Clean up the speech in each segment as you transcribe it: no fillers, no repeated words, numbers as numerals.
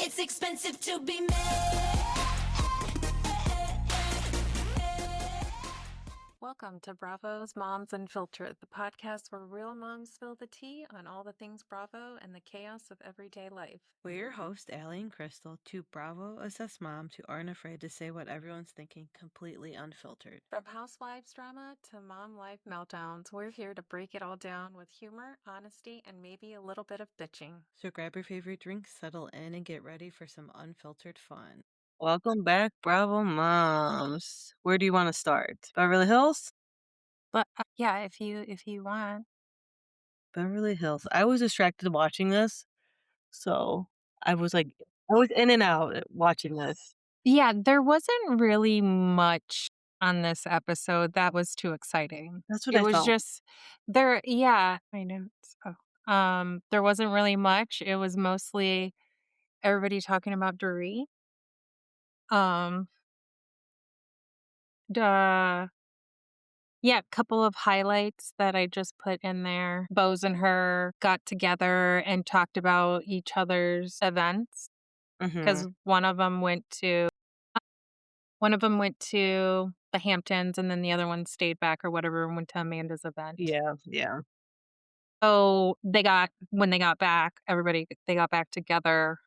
It's expensive to be made. Welcome to Bravo Moms Unfiltered, the podcast where real moms spill the tea on all the things Bravo and the chaos of everyday life. We're your hosts, Allie and Crystal, two Bravo-obsessed moms who aren't afraid to say what everyone's thinking completely unfiltered. From Housewives drama to mom life meltdowns, we're here to break it all down with humor, honesty, and maybe a little bit of bitching. So grab your favorite drink, settle in, and get ready for some unfiltered fun. Welcome back, Bravo Moms. Where do you want to start? Beverly Hills? But yeah, if you want. Beverly Hills. I was distracted watching this, so I was in and out watching this. Yeah, there wasn't really much on this episode that was too exciting. That's what It I was felt. just there, yeah, I know. There wasn't really much. It was mostly everybody talking about Dorit. The Yeah, a couple of highlights that I just put in there. Bose and her got together and talked about each other's events because one of them went to the Hamptons and then the other one stayed back or whatever and went to Amanda's event. Yeah. So when they got back, they got back together.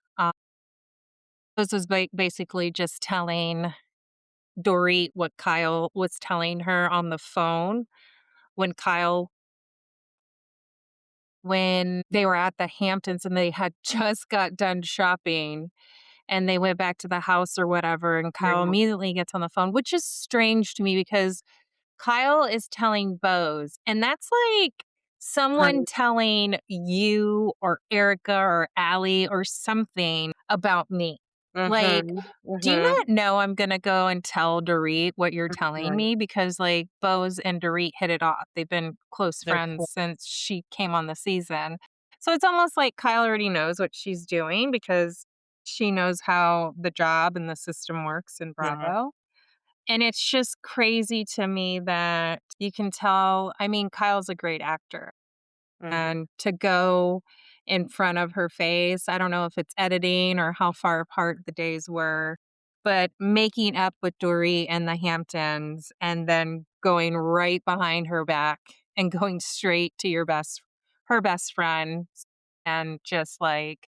This was basically just telling Dorit what Kyle was telling her on the phone when they were at the Hamptons and they had just got done shopping and they went back to the house or whatever. And Kyle Right. immediately gets on the phone, which is strange to me because Kyle is telling Bose, and that's like someone telling you or Erica or Allie or something about me. Like, do you not know I'm going to go and tell Dorit what you're telling me? Because like Bose and Dorit hit it off. They've been close They're friends since she came on the season. So it's almost like Kyle already knows what she's doing because she knows how the job and the system works in Bravo. And it's just crazy to me that you can tell. I mean, Kyle's a great actor. And to go in front of her face, I don't know if it's editing or how far apart the days were, but making up with Dorit and the Hamptons and then going right behind her back and going straight to her best friend and just like,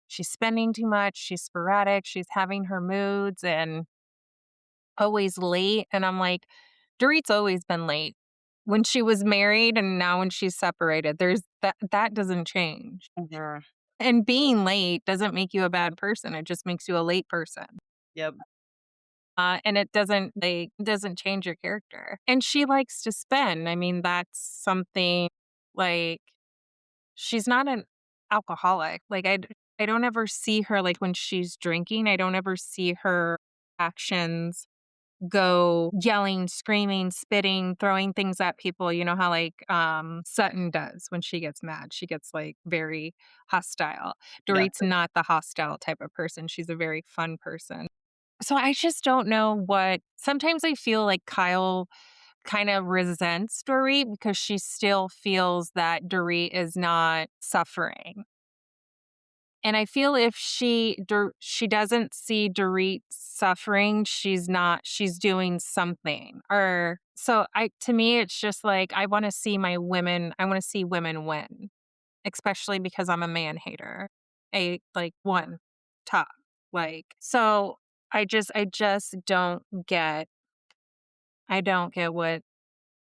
she's spending too much, she's sporadic, she's having her moods and always late. And I'm like, Dorit's always been late when she was married and now when she's separated. There's that doesn't change. And being late doesn't make you a bad person. It just makes you a late person. Yep. And it doesn't change your character. And she likes to spend. I mean, that's something like she's not an alcoholic. Like I don't ever see her like when she's drinking. I don't ever see her actions go yelling, screaming, spitting, throwing things at people. You know how like Sutton does when she gets mad. She gets like very hostile. Dorit's not the hostile type of person. She's a very fun person. So I just don't know sometimes I feel like Kyle kind of resents Dorit because she still feels that Dorit is not suffering. And I feel if she doesn't see Dorit suffering, she's doing something. Or so to me, it's just like, I want to see women win, especially because I'm a man hater. One top. So I just don't get what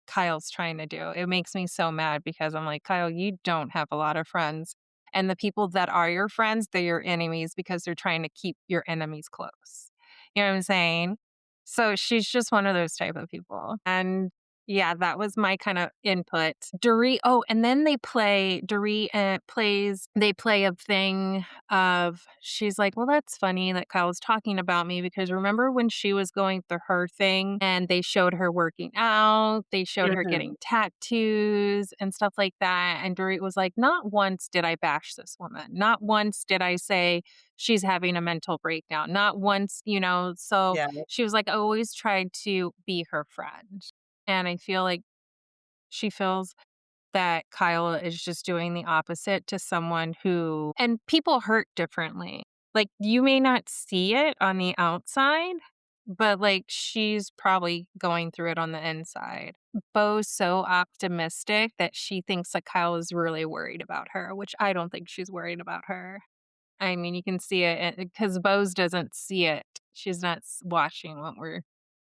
Kyle's trying to do. It makes me so mad because I'm like, Kyle, you don't have a lot of friends. And the people that are your friends, they're your enemies because they're trying to keep your enemies close. You know what I'm saying? So she's just one of those type of people. And yeah, that was my kind of input. And then they play a thing of, she's like, well, that's funny that Kyle's talking about me because remember when she was going through her thing and they showed her working out, they showed her getting tattoos and stuff like that. And Dorit was like, not once did I bash this woman. Not once did I say she's having a mental breakdown. Not once, so she was like, I always tried to be her friend. And I feel like she feels that Kyle is just doing the opposite to someone and people hurt differently. Like, you may not see it on the outside, but, like, she's probably going through it on the inside. Bo's so optimistic that she thinks that Kyle is really worried about her, which I don't think she's worried about her. I mean, you can see it because Bose doesn't see it. She's not watching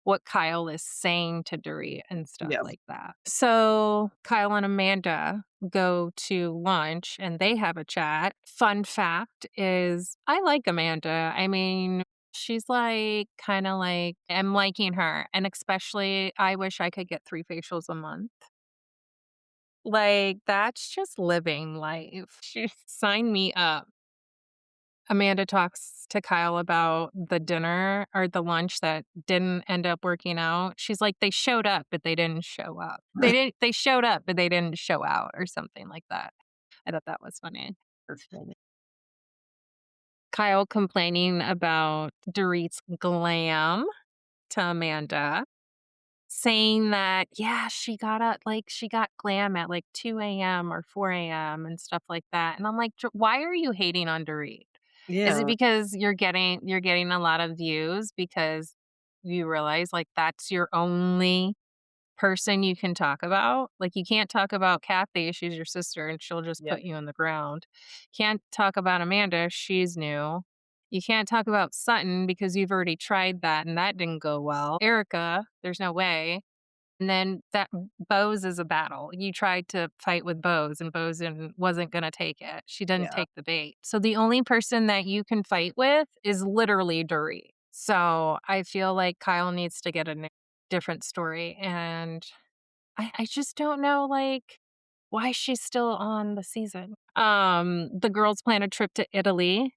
what Kyle is saying to Dorit and stuff Yeah. like that. So Kyle and Amanda go to lunch and they have a chat. Fun fact is I like Amanda. I mean, she's like kind of like I'm liking her. And especially I wish I could get 3 facials a month. Like that's just living life. She signed me up. Amanda talks to Kyle about the dinner or the lunch that didn't end up working out. She's like, "They showed up, but they didn't show up. They showed up, but they didn't show out," or something like that. I thought that was funny. That's funny. Kyle complaining about Dorit's glam to Amanda, saying that, yeah, she got up, like, she got glam at like 2 a.m. or 4 a.m. and stuff like that. And I'm like, Why are you hating on Dorit? Is it Yeah. because you're getting a lot of views because you realize, like, that's your only person you can talk about? Like, you can't talk about Kathy, she's your sister, and she'll just Yeah. put you in the ground. Can't talk about Amanda, she's new. You can't talk about Sutton because you've already tried that and that didn't go well. Erica, there's no way. And then that Bose is a battle. You tried to fight with Bose, and Bose wasn't gonna take it. She didn't Yeah. take the bait. So the only person that you can fight with is literally Dorit. So I feel like Kyle needs to get a different story, and I just don't know, like, why she's still on the season. The girls plan a trip to Italy.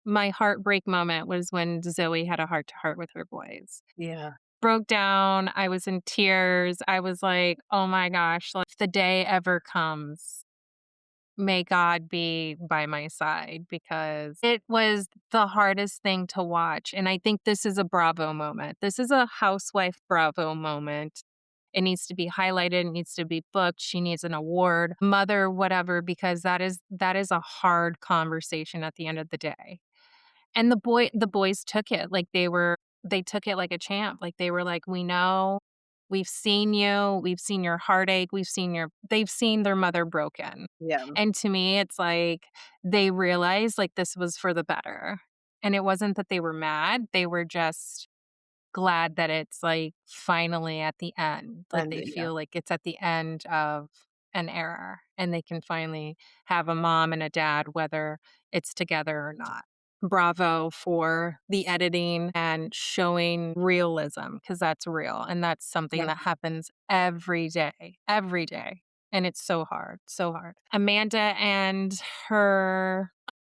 My heartbreak moment was when Zoe had a heart to heart with her boys. Yeah. Broke down, I was in tears, I was like, "Oh my gosh, like, if the day ever comes, may God be by my side," because it was the hardest thing to watch, and I think this is a Bravo moment. This is a housewife Bravo moment. It needs to be highlighted, it needs to be booked, she needs an award, mother, whatever, because that is a hard conversation at the end of the day. And the boys took it like they took it like a champ. Like they were like, "We know. We've seen you. We've seen your heartache. They've seen their mother broken." Yeah. And to me, it's like they realized like this was for the better. And it wasn't that they were mad. They were just glad that it's, like, finally at the end. Like, And they yeah. feel like it's at the end of an era, and they can finally have a mom and a dad, whether it's together or not. Bravo for the editing and showing realism, because that's real, and that's something Yeah. that happens every day, and it's so hard, so hard. Amanda and her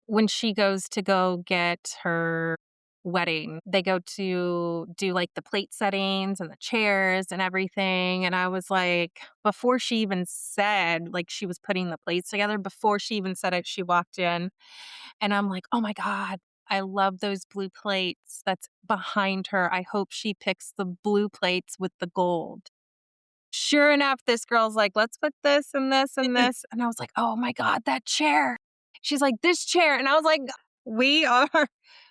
when she goes to go get her wedding, they go to do, like, the plate settings and the chairs and everything, and I was like before she even said like, she was putting the plates together, before she even said it, she walked in, and I'm like, "Oh my god, I love those blue plates that's behind her. I hope she picks the blue plates with the gold." Sure enough, this girl's like, "Let's put this and this and this." And I was like, "Oh my god, that chair." She's like, "This chair." And I was like, "We are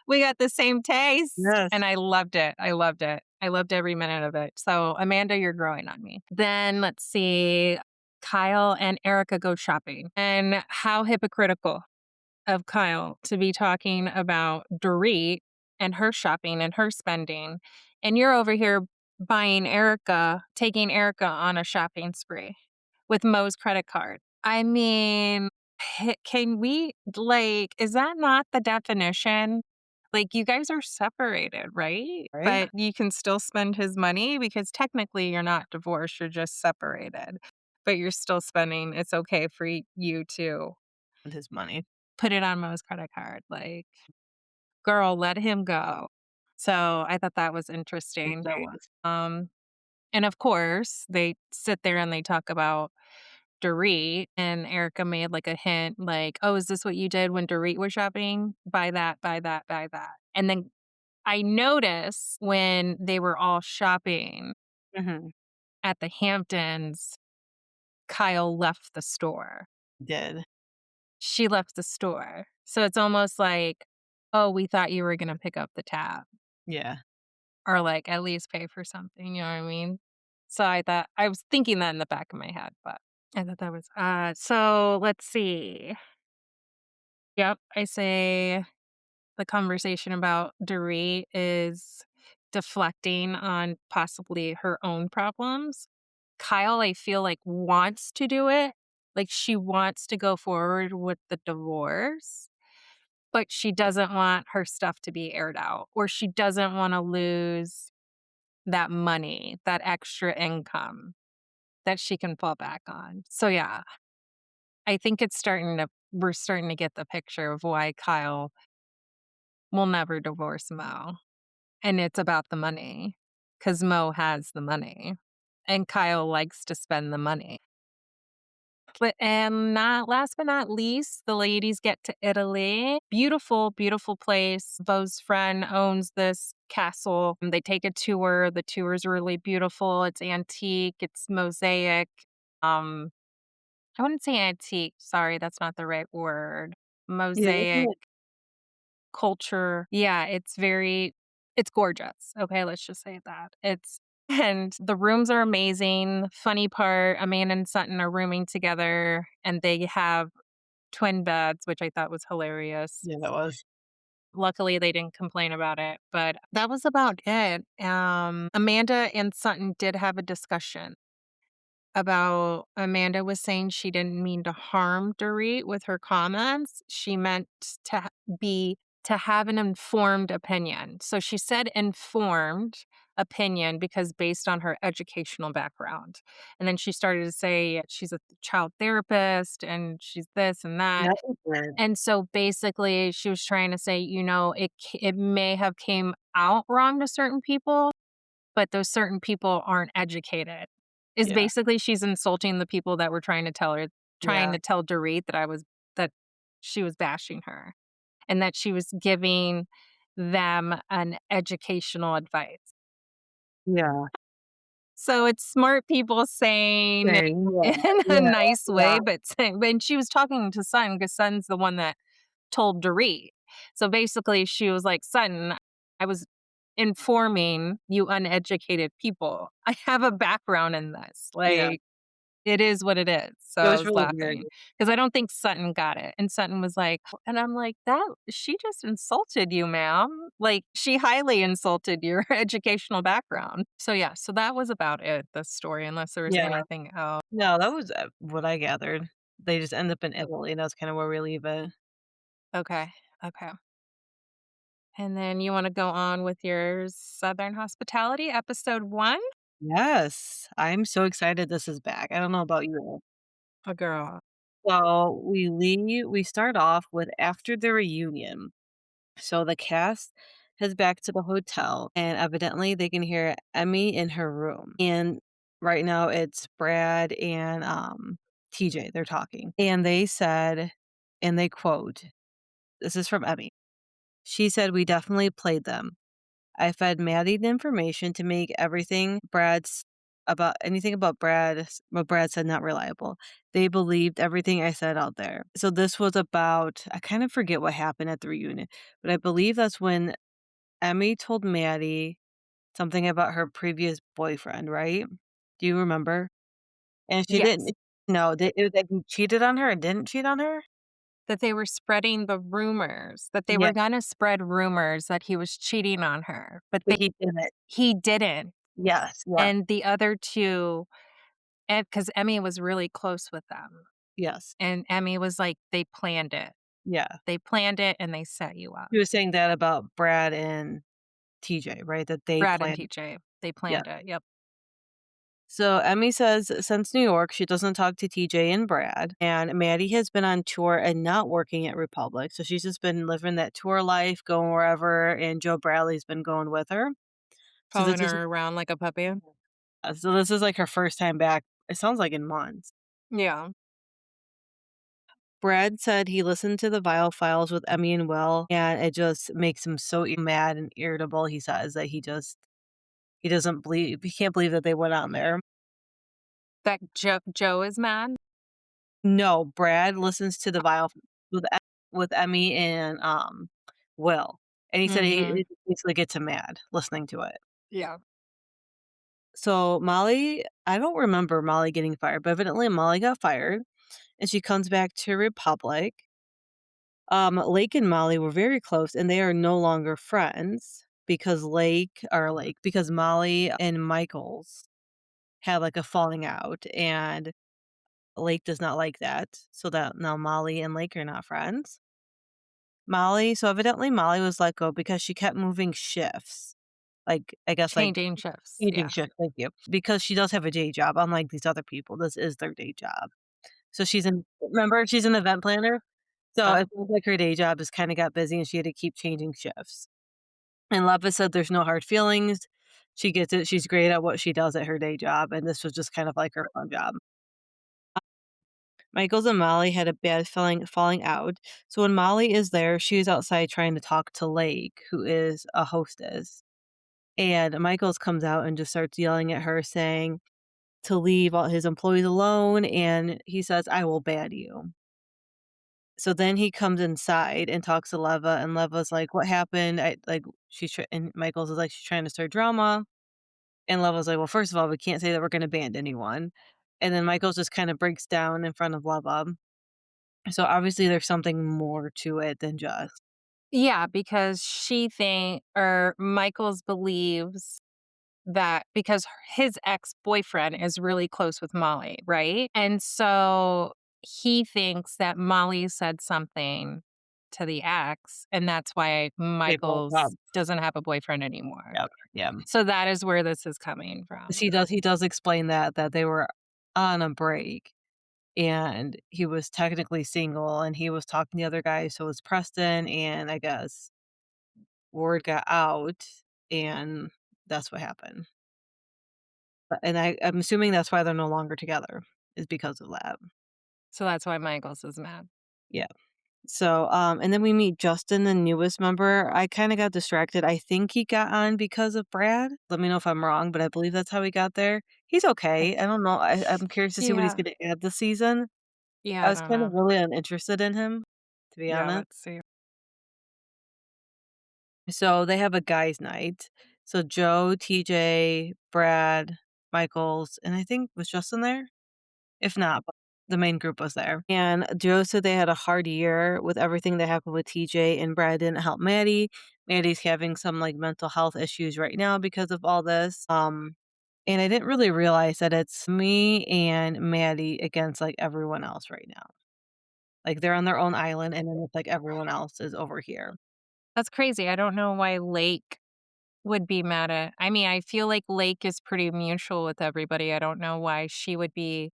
we got the same taste." Yes. And I loved it. I loved it. I loved every minute of it. So, Amanda, you're growing on me. Then let's see. Kyle and Erica go shopping. And how hypocritical of Kyle to be talking about Dorit and her shopping and her spending. And you're over here taking Erica on a shopping spree with Mo's credit card. I mean, can we, like, is that not the definition? Like, you guys are separated, right? Right? But you can still spend his money because technically you're not divorced, you're just separated. But you're still spending, it's okay for you to With his money. put it on Mo's credit card. Like, girl, let him go. So I thought that was interesting. That was. Um, and of course, they sit there and they talk about Dorit, and Erica made like a hint, like, "Oh, is this what you did when Dorit was shopping? Buy that, buy that, buy that." And then I noticed when they were all shopping Mhm. at the Hamptons, Kyle left the store. Did. She left the store. So it's almost like oh, we thought you were gonna pick up the tab Yeah. or, like, at least pay for something, you know what I mean? So I was thinking that in the back of my head, but I thought that was so let's see. Yep, I say the conversation about Dorit is deflecting on possibly her own problems. Kyle, I feel like, wants to do it. Like, she wants to go forward with the divorce, but she doesn't want her stuff to be aired out, or she doesn't wanna lose that money, that extra income that she can fall back on. So, yeah, I think we're starting to get the picture of why Kyle will never divorce Mo. And it's about the money, because Mo has the money, and Kyle likes to spend the money. Not last but not least, the ladies get to Italy. Beautiful, beautiful place. Beau's friend owns this castle. They take a tour. The tour is really beautiful. It's antique, it's mosaic. Um, I wouldn't say antique. Sorry, that's not the right word. Yeah, Mosaic culture. Yeah, it's gorgeous. Okay, let's just say that. It's and the rooms are amazing. Funny part, Amanda and Sutton are rooming together and they have twin beds, which I thought was hilarious. that was. Luckily, they didn't complain about it, but that was about it. Amanda and Sutton did have a discussion about Amanda was saying she didn't mean to harm Dorit with her comments. She meant to to have an informed opinion. So she said informed opinion because based on her educational background. And then she started to say she's a child therapist and she's this and that. That was weird. And so basically she was trying to say, it may have came out wrong to certain people, but those certain people aren't educated. Is Yeah. basically she's insulting the people that were trying Yeah. to tell Dorit that she was bashing her and that she was giving them an educational advice. Yeah. So it's smart people saying it Saying, in a yeah, nice yeah, way, but she was talking to Sutton because Sutton's the one that told Dorit. So basically she was like, Sutton, I was informing you uneducated people. I have a background in this. yeah. Like, it is what it is. So It I was was really weird. laughing because I don't think Sutton got it. And Sutton was like, and I'm like, that she just insulted you, ma'am. Like, she highly insulted your educational background. So yeah, so that was about it, the story, unless there was Yeah. anything else. No, that was, what I gathered. They just end up in Italy, and that's kinda where we leave it. Okay. Okay. And then you want to go on with your Southern Hospitality, episode 1? Yes, I'm so excited this is back. I don't know about you. A girl. So, we start off with after the reunion. So the cast heads back to the hotel, and evidently they can hear Emmy in her room. And right now it's Brad and TJ. They're talking, and they said, and they quote, "This is from Emmy." She said, "We definitely played them. I fed Maddie the information to make everything Brad's about anything about what Brad said not reliable. They believed everything I said out there." So this was about, I kind of forget what happened at the reunion, but I believe that's when Emmy told Maddie something about her previous boyfriend, right? Do you remember? And she didn't. Yes. No, it was like he cheated on her and didn't cheat on her. That they were spreading the rumors, that they Yeah, were gonna spread rumors that he was cheating on her, but but he didn't. he didn't. Yes, yeah, And the other 2, because Emmy was really close with them, yes, and Emmy was like, "They planned it. yeah. They planned it and they set you up." He was saying that about Brad and TJ, right? That they Brad and planned. TJ, they Yeah. planned it, yep. So Emmy says since New York, she doesn't talk to TJ and Brad. And Maddie has been on tour and not working at Republic. So she's just been living that tour life, going wherever. And Joe Bradley's been going with her. So Following this is her around like a puppy. like her first time back. It sounds like in months. Yeah. Brad said he listened to the Vile Files with Emmy and Will, and it just makes him so mad and irritable. He says that he doesn't believe he can't believe that they went on there. That Joe is mad? No, Brad listens to the Vile with Emmy and, Will. And he said Mhm. he basically gets him mad listening to it. Yeah. So Molly, I don't remember Molly getting fired, but evidently Molly got fired and she comes back to Republic. Lake and Molly were very close and they are no longer friends because Molly and Michaels had like a falling out and Lake does not like that. So that now Molly and Lake are not friends. So evidently Molly was let go because she kept moving shifts. Like, I guess, like, Changing shifts, eating yeah. shifts, thank you. Because she does have a day job, unlike these other people, this is their day job. So she's an event planner? So Uh, it feels like her day job has kinda got busy and she had to keep changing shifts. And Leva said there's no hard feelings. She gets it, she's great at what she does at her day job, and this was just kind of like her fun job. Michaels and Molly had a bad falling out. So when Molly is there, she is outside trying to talk to Lake, who is a hostess. And Michaels comes out and just starts yelling at her, saying to leave all his employees alone. And he says, I will ban you. So then he comes inside and talks to Leva, and Leva's like, what happened? And Michaels is like, she's trying to start drama. And Leva's like, well, first of all, we can't say that we're going to ban anyone. And then Michaels just kind of breaks down in front of Leva. So obviously there's something more to it than just yeah, because Michaels believes that because his ex-boyfriend is really close with Molly, right? And so he thinks that Molly said something to the ex, and that's why they broke up. Michaels doesn't have a boyfriend anymore. Yep. Yeah. So that is where this is coming 'Cause from. he does explain that they were on a break and he was technically single and he was talking to the other guy, so was Preston, and I guess word got out and that's what happened. And I'm assuming that's why they're no longer together, is because of that. So that's why Michaels is mad. Yeah. So, and then we meet Justin, the newest member. I kinda got distracted. I think he got on because of Brad. Let me know if I'm wrong, but I believe that's how he got there. He's okay. I don't know. I'm curious to see what he's Yeah. gonna add this season. Yeah, I I was don't kind of know. really uninterested in him, to be Yeah, honest. let's see. So they have a guys' night. So Joe, TJ, Brad, Michaels, and I think was Justin there? If not, but the main group was there. And Joe said they had a hard year with everything that happened with TJ, and Brad didn't help Maddie. Maddie's having some like mental health issues right now because of all this. And I didn't really realize that it's me and Maddie against like everyone else right now. Like they're on their own island, and then it's like everyone else is over here That's crazy. I don't know why Lake would be mad at I mean, I feel like Lake is pretty mutual with everybody. I don't know why she would be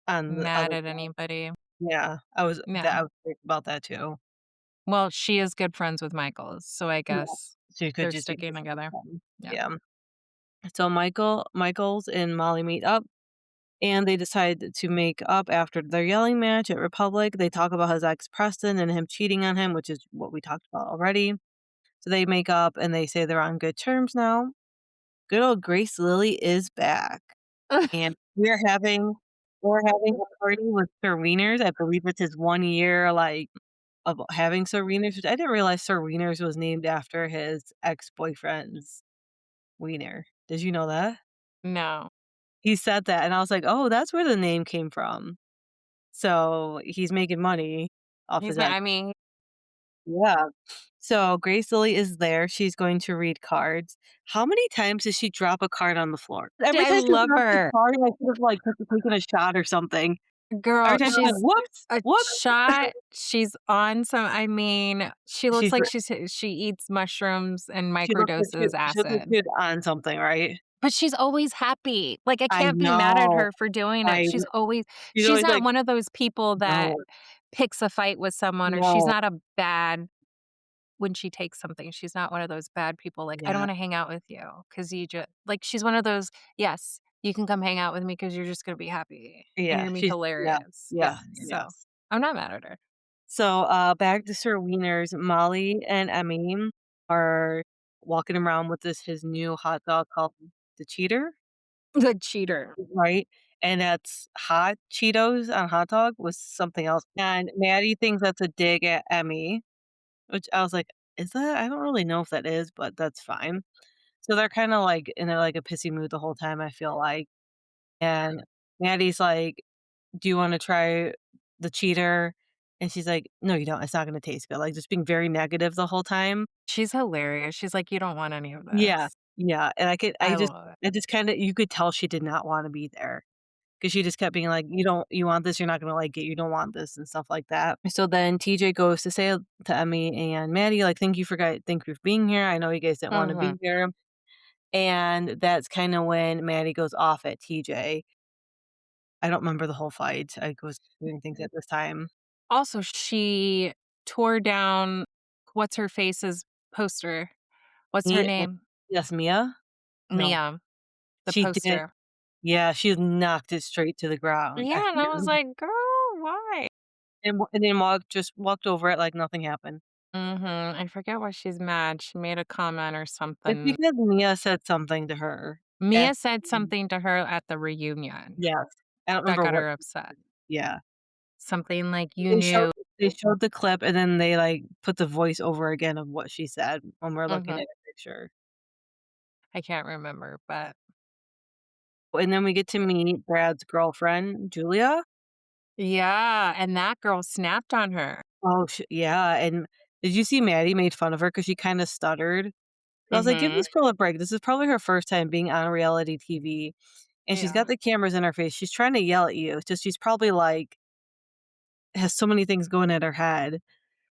on the mad other at side. anybody. Yeah, Yeah. I was thinking about that too. Well, she is good friends with Michaels, so I Yeah, guess so you could they're just be sticking together. Yeah. yeah. So Michaels and Molly meet up and they decide to make up after their yelling match at Republic. They talk about his ex Preston and him cheating on him, which is what we talked about already. So they make up and they say they're on good terms now. Good old Grace Lily is back. And we're having a party with Sir Wieners. I believe it's his 1 year like of having Sir Wieners, which I didn't realize Sir Wieners was named after his ex-boyfriend's wiener. Did you know that? No. He said that, and I was like, "Oh, that's where the name came from." So, he's making money off his ex. I mean, Yeah. So, Grace Lily is there, she's going to read cards. How many times does she drop a card on the floor? Every I time she love drops a her. card, I could have, like, taken a shot or something. Every Girl, time she's like, she's "Whoops, a whoops." shot. She's on some I mean, she looks She's like r she eats mushrooms and she microdoses looks like acid. she's on something, right? But she's always happy. Like, I I can't be mad at know. her for doing it. I she's She's always not like, one of those people that "No, picks a fight with someone, or she's no." not a bad when she takes something, she's not one of those bad people, like, "I don't Yeah, wanna hang out with you because you just like, she's one of those, "Yes, you can come hang out with me because 'cause you're just gonna be happy, and yeah, you're gonna be she's yeah, hilarious." yes, Yeah, so, yes. I'm not mad at her. So, back to Sir Wiener's, Molly and Emmy are walking around with his new hot dog called the Cheater, The cheater. right? And that's hot Cheetos on hot dog with something else, and Maddie thinks that's a dig at Emmy, which I was like, Is that? I don't really know if that is, but that's fine. So they're kinda, like, in like, a pissy mood the whole time, I feel like, and Maddie's like, "Do you wanna try the cheater?" And she's like, "No, you don't, it's not gonna taste good," like, just being very negative the whole time. She's hilarious. She's like, "You don't want any of Yeah, this." yeah, and I love it. I just kinda you could tell she did not wanna be there. 'Cause she just kept being like, you want this, you're not gonna like it, you don't want this," and stuff like that. So then TJ goes to say to Emmy and Maddie, like, thank you for being here, I know you guys didn't wanna Mhm. be here," and that's kinda when Maddie goes off at TJ. I don't remember the whole fight, I was doing things at this time. Also, she tore down what's her face's poster. What's her Mia name? yes, Mia? No. Mia, the She did poster. yeah, she knocked it straight to the ground. I Yeah, and I forget was like, "Girl, why?" and then just walked over it like nothing happened. Mhm. I forget why she's mad. She made a comment or It's something. because Mia said something to her Mia at said something to her at the reunion yes. I don't that remember got what her upset. yeah. Something like, "You They showed knew." they showed the clip and then they, like, put the voice over again of what she said when we're looking Mhm. at a picture. I can't remember, but And then we get to meet Brad's girlfriend, Julia. yeah, and that girl snapped on her. Oh, sh yeah, and did you see Maddie made fun of her because she kinda stuttered? I was like, "Give Mhm. this girl a break. This is probably her first time being on reality TV, and she's got Yeah. the cameras in her face. She's trying to yell at you. It's just she's probably, like has so many things going at her head."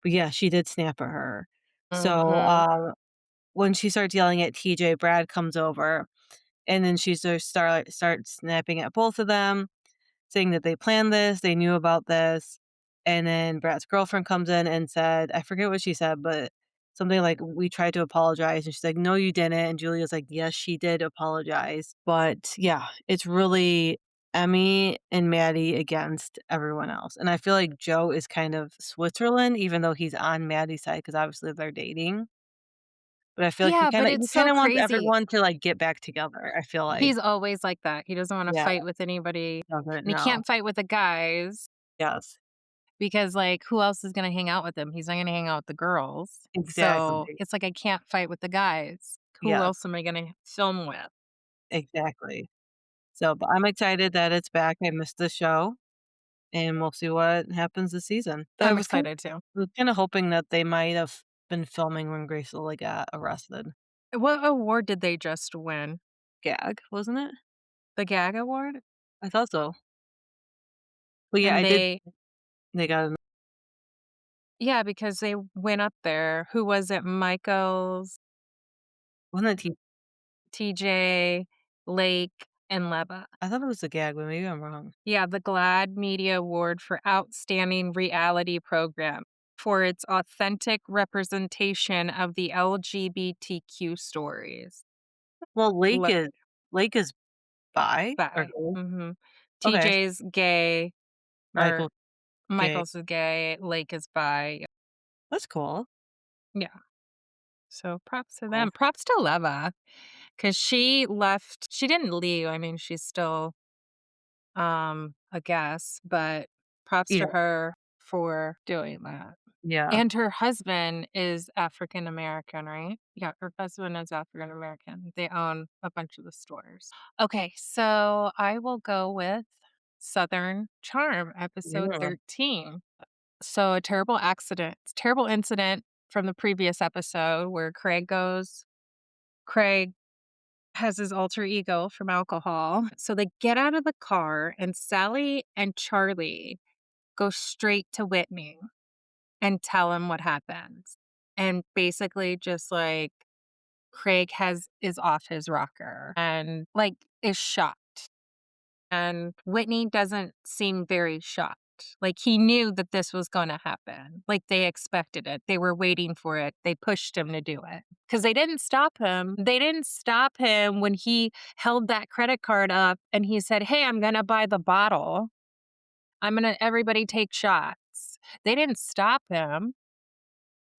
But yeah, she did snap at her. So, Mhm. when she starts yelling at TJ, Brad comes over, and then she just starts snapping at both of them, saying that they planned this, they knew about this, and then Brad's girlfriend comes in and said I forget what she said, but something like, "We tried to apologize," and she's like, "No, you didn't," and Julia's like, "Yes, she did apologize." But, yeah, it's really Emmy and Maddie against everyone else, and I feel like Joe is kind of Switzerland, even though he's on Maddie's side because obviously they're dating. But I feel like Yeah, but he it's so kinda wants crazy. everyone to, like, get back together, I feel like. He's always like that. He doesn't wanna Yeah, fight with anybody, doesn't and he know. can't fight with the guys Yes, because, like, who else is gonna hang out with him? He's not gonna hang out with the girls. So, exactly. it's like, I can't fight with the guys. Who Yes, else am I gonna film with? exactly. So, but I'm excited that it's back, I missed the show, and we'll see what happens this season. But I'm excited too. I was kinda hoping that they might have been filming when Grace Lilly got arrested. What award did they just win? Gag, wasn't it? The GAG award? I thought so. But yeah, And I did they they got an yeah, because they went up there. Who was it? Michaels, wasn't it T TJ, Lake, and Leva. I thought it was a gag, but maybe I'm wrong. Yeah, the GLAAD Media Award for Outstanding Reality Program for its authentic representation of the LGBTQ stories. Well, Le Lake is bi or Bi. gay? Mhm. Okay, TJ's gay, or Michael gay. Michael's is gay, Lake is bi. That's cool. Yeah, so props to Cool. them. Props to Leva, because she didn't leave, I mean, she's still, a guest, but props Yeah, to her for doing that. yeah. And her husband is African American, right? Yeah, her husband is African American. They own a bunch of the stores. Okay, so I will go with Southern Charm, episode Yeah. 13. So a terrible incident from the previous episode where Craig has his alter ego from alcohol. So they get out of the car and Sally and Charlie go straight to Whitney and tell him what happens. And basically just like Craig is off his rocker and like is shocked. And Whitney doesn't seem very shocked. Like he knew that this was going to happen. Like they expected it. They were waiting for it. They pushed him to do it. Cuz they didn't stop him. They didn't stop him when he held that credit card up and he said, "Hey, I'm going to buy the bottle. I'm going to everybody take shots." They didn't stop him,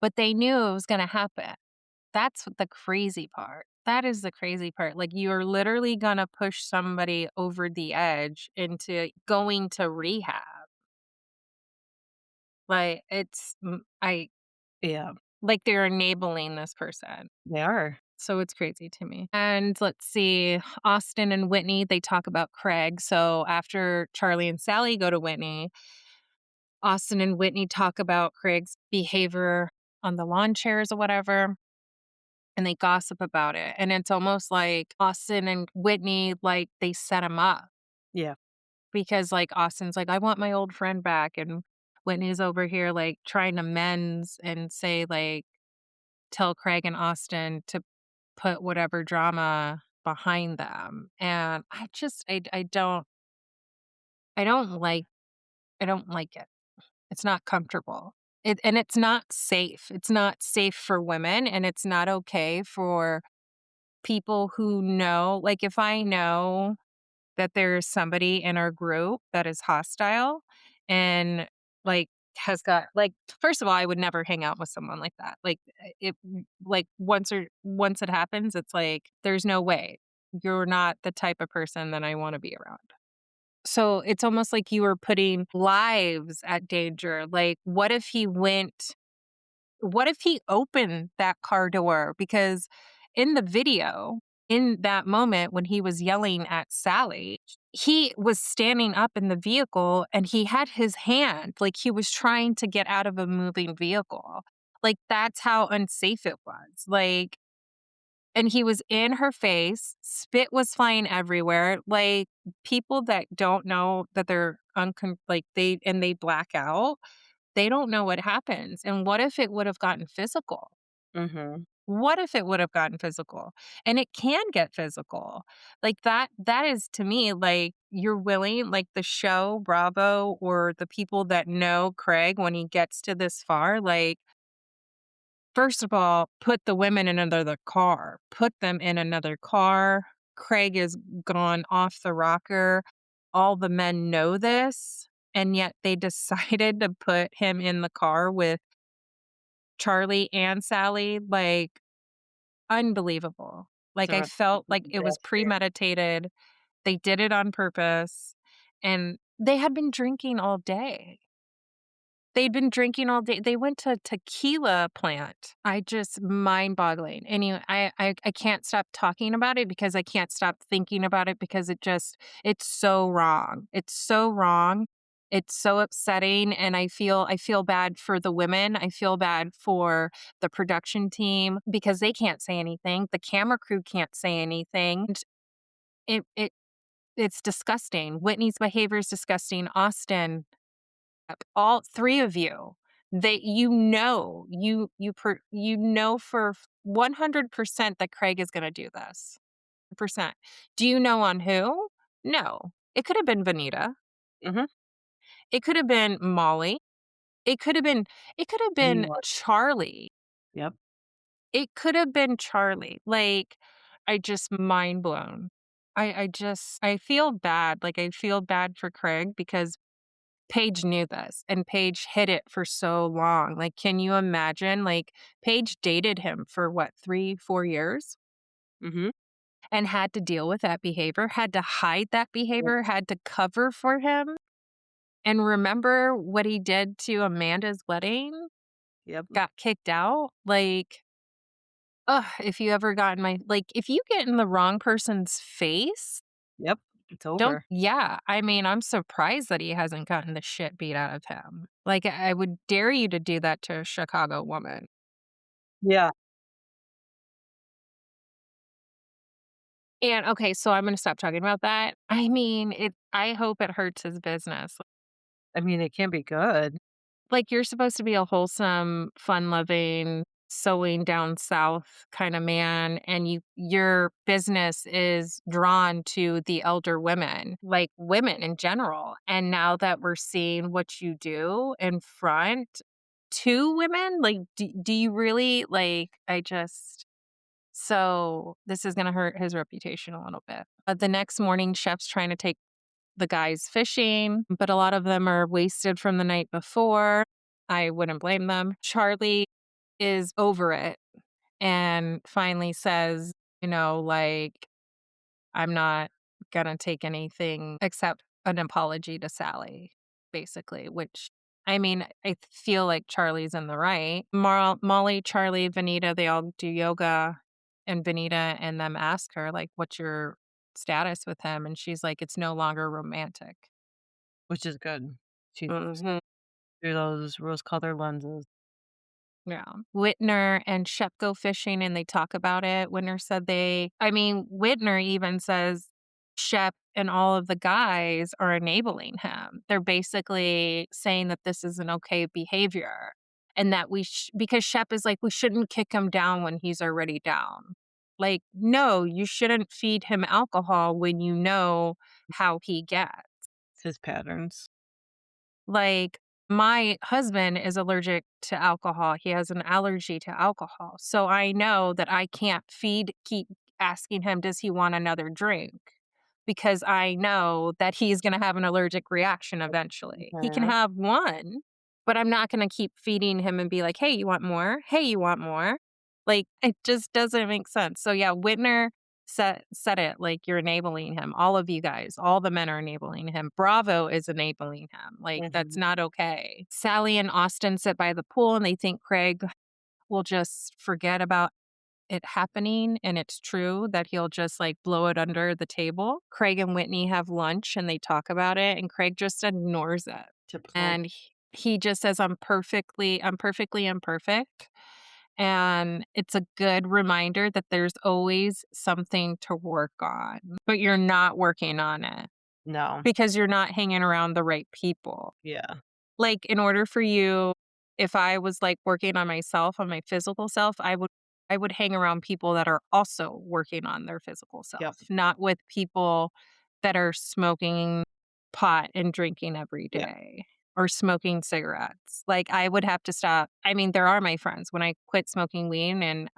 but they knew it was gonna happen. That's the crazy part. That is the crazy part. Like, you're literally gonna push somebody over the edge into going to rehab. Like, it's I Yeah. Like they're enabling this person. They are. So it's crazy to me. And let's see, Austin and Whitney, they talk about Craig. So after Charlie and Sally go to Whitney, Austin and Whitney talk about Craig's behavior on the lawn chairs or whatever, and they gossip about it. And it's almost like Austin and Whitney, like they set him up Yeah. because like Austin's like, I want my old friend back. And Whitney's over here like trying to mends and say like, tell Craig and Austin to put whatever drama behind them. And I just I don't like I don't like it. It's not comfortable. And it's not safe. It's not safe for women and it's not okay for people who know, like if I know that there's somebody in our group that is hostile and like has got like first of all I would never hang out with someone like that. Like it like once it happens it's like there's no way. You're not the type of person that I want to be around. So it's almost like you were putting lives at danger. Like what if he opened that car door? Because in the video, in that moment when he was yelling at Sally, he was standing up in the vehicle and he had his hand like he was trying to get out of a moving vehicle. Like that's how unsafe it was. Like, and he was in her face, spit was flying everywhere. Like people that don't know that they're like they black out, they don't know what happens. And what if it would have gotten physical? Mhm. What if it would have gotten physical? And it can get physical. Like that is to me like you're willing, like the show Bravo or the people that know Craig when he gets to this far, like first of all, put the women in another car. Put them in another car. Craig is gone off the rocker. All the men know this, and yet they decided to put him in the car with Charlie and Sally. Like, unbelievable. It's Like, a I recipe felt for like it was disaster. premeditated. They did it on purpose, and they had been drinking all day. They'd been drinking all day. They went to a tequila plant. I just mind-boggling. Anyway, I can't stop talking about it because I can't stop thinking about it because it's so wrong. It's so wrong. It's so upsetting and I feel bad for the women. I feel bad for the production team because they can't say anything. The camera crew can't say anything. And it it's disgusting. Whitney's behavior is disgusting. Austin, all three of you, they you know for 100% that Craig is going to do this. Percent. Do you know on who? No. It could have been Vanita. Mhm. It could have been Molly. It could have been it could have been Anyone. Charlie. Yep. It could have been Charlie. Like I just mind blown. I feel bad. Like I feel bad for Craig because Paige knew this and Paige hid it for so long. Like, can you imagine? Like, Paige dated him for what, 3, 4 years Mhm. and had to deal with that behavior, had to hide that Yep. behavior, had to cover for him. And remember what he did to Amanda's wedding? Yep. Got kicked out. Like, if you ever got in like, if you get in the wrong person's face, Yep. It's don't over. yeah, I mean, I'm surprised that he hasn't gotten the shit beat out of him. Like, I would dare you to do that to a Chicago woman. Yeah. And, okay, so I'm gonna stop talking about that. I mean, I hope it hurts his business. I mean, it can be good. Like, you're supposed to be a wholesome, fun-loving, sewing down south kinda man, and your business is drawn to the elder women, like, women in general, and now that we're seeing what you do in front to women, like, do you really like, I just so this is gonna hurt his reputation a little bit. The next morning, Chef's trying to take the guys fishing, but a lot of them are wasted from the night before. I wouldn't blame them. Charlie is over it and finally says, like, I'm not gonna take anything except an apology to Sally, basically, which I mean, I feel like Charlie's in the right. Molly, Charlie, Vanita, they all do yoga, and Vanita and them ask her, like, "What's your status with him?" And she's like, "It's no longer romantic." which is good. She Mhm. through those rose-colored lenses. Yeah. Whitner and Shep go fishing and they talk about it. Whitner said Whitner even says Shep and all of the guys are enabling him. They're basically saying that this is an okay behavior and that because Shep is like, we shouldn't kick him down when he's already down. Like, no, you shouldn't feed him alcohol when you know how he gets. His patterns. Like, my husband is allergic to alcohol. He has an allergy to alcohol. So I know that I can't keep asking him, does he want another drink? Because I know that he's going to have an allergic reaction eventually. He can Mhm. have one, but I'm not going to keep feeding him and be like, hey, you want more? Hey, you want more? Like, it just doesn't make sense. So, yeah, Whitner said it like you're enabling him. All of you guys, all the men are enabling him. Bravo is enabling him. Like, that's Mhm. not okay. Sally and Austin sit by the pool and they think Craig will just forget about it happening. And it's true that he'll just like blow it under the table. Craig and Whitney have lunch and they talk about it, and Craig just ignores it. Typical. And he just says, I'm perfectly imperfect. And it's a good reminder that there's always something to work on, but you're not working on it No. because you're not hanging around the right people. Yeah. Like, in order for you, if I was like working on myself, on my physical self, I would hang around people that are also working on their physical Yep. self, not with people that are smoking pot and drinking every Yeah. day or smoking cigarettes. Like, I would have to stop. I mean, there are my friends. When I quit smoking weed and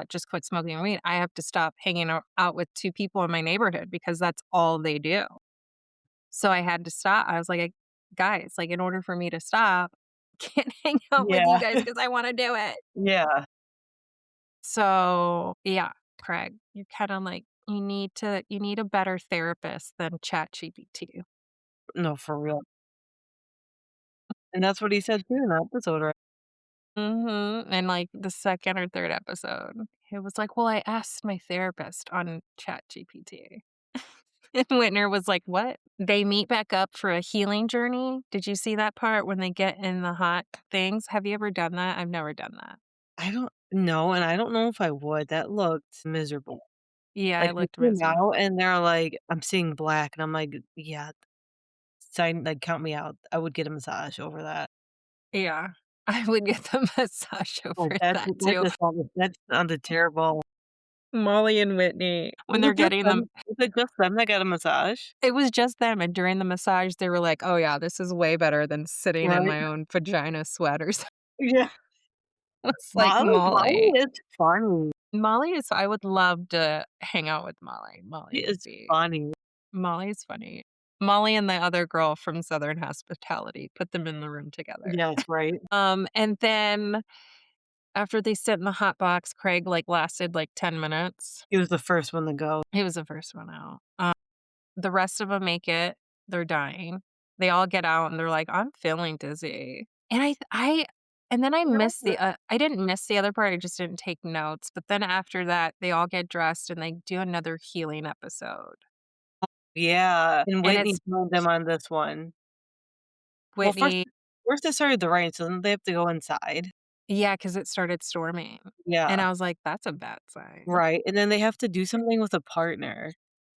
just quit smoking weed, I have to stop hanging out with two people in my neighborhood because that's all they do. So I had to stop. I was like, guys, like, in order for me to stop, I can't hang out with you Yeah. guys because I want to do it. Yeah. So yeah, Craig, you're kind of like, you need a better therapist than ChatGPT. No, for real. And that's what he said too in the episode, right? And like the second or third episode, it was like, well, I asked my therapist on ChatGPT. And Whitner was like, what? They meet back up for a healing journey. Did you see that part when they get in the hot things? Have you ever done that? I've never done that. I don't know, and I don't know if I would. That looked miserable. Yeah, Like, it they looked came miserable. out and they're like, "I'm seeing black," and I'm like, "Yeah, sign like, count me out." I would get a massage over that. Yeah. I would get the massage Like, over that's that too. that sounded terrible. Molly and Whitney, when Was they're it just getting them, them was it just them that got a massage? it was just them. And during the massage, they were like, oh, yeah, this is way better than sitting in Right? my own vagina sweaters. Yeah. It's like Molly Molly. is funny. I would love to hang out with Molly. She is funny. Molly's funny. Molly and the other girl from Southern Hospitality, put them in the room together. Yes, right? And then after they sit in the hot box, Craig like lasted like 10 minutes. He was the first one to go. He was the first one out. The rest of them make it. They're dying. They all get out and they're like, I'm feeling dizzy. And and then I didn't miss the other part. I just didn't take notes. But then after that, they all get dressed and they do another healing episode. Yeah, and And Whitney it's joined them on this one. Well, Whitney. first it started to rain, so then they have to go inside. Yeah, because it started storming. And Yeah, I was like, that's a bad sign. right, and then they have to do something with a partner.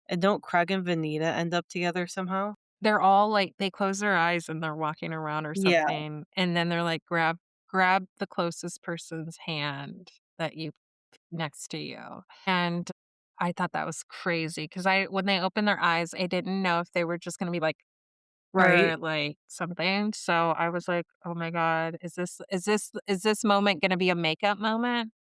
And don't Craig and Vanita end up together somehow? They're all like, they close their eyes and they're walking around or Yeah, something. And then they're like, grab the closest person's hand that you next to you. And I thought that was crazy because when they opened their eyes, I didn't know if they were just gonna be like, right. or like something. So I was like, oh my God, is this moment gonna be a makeup moment?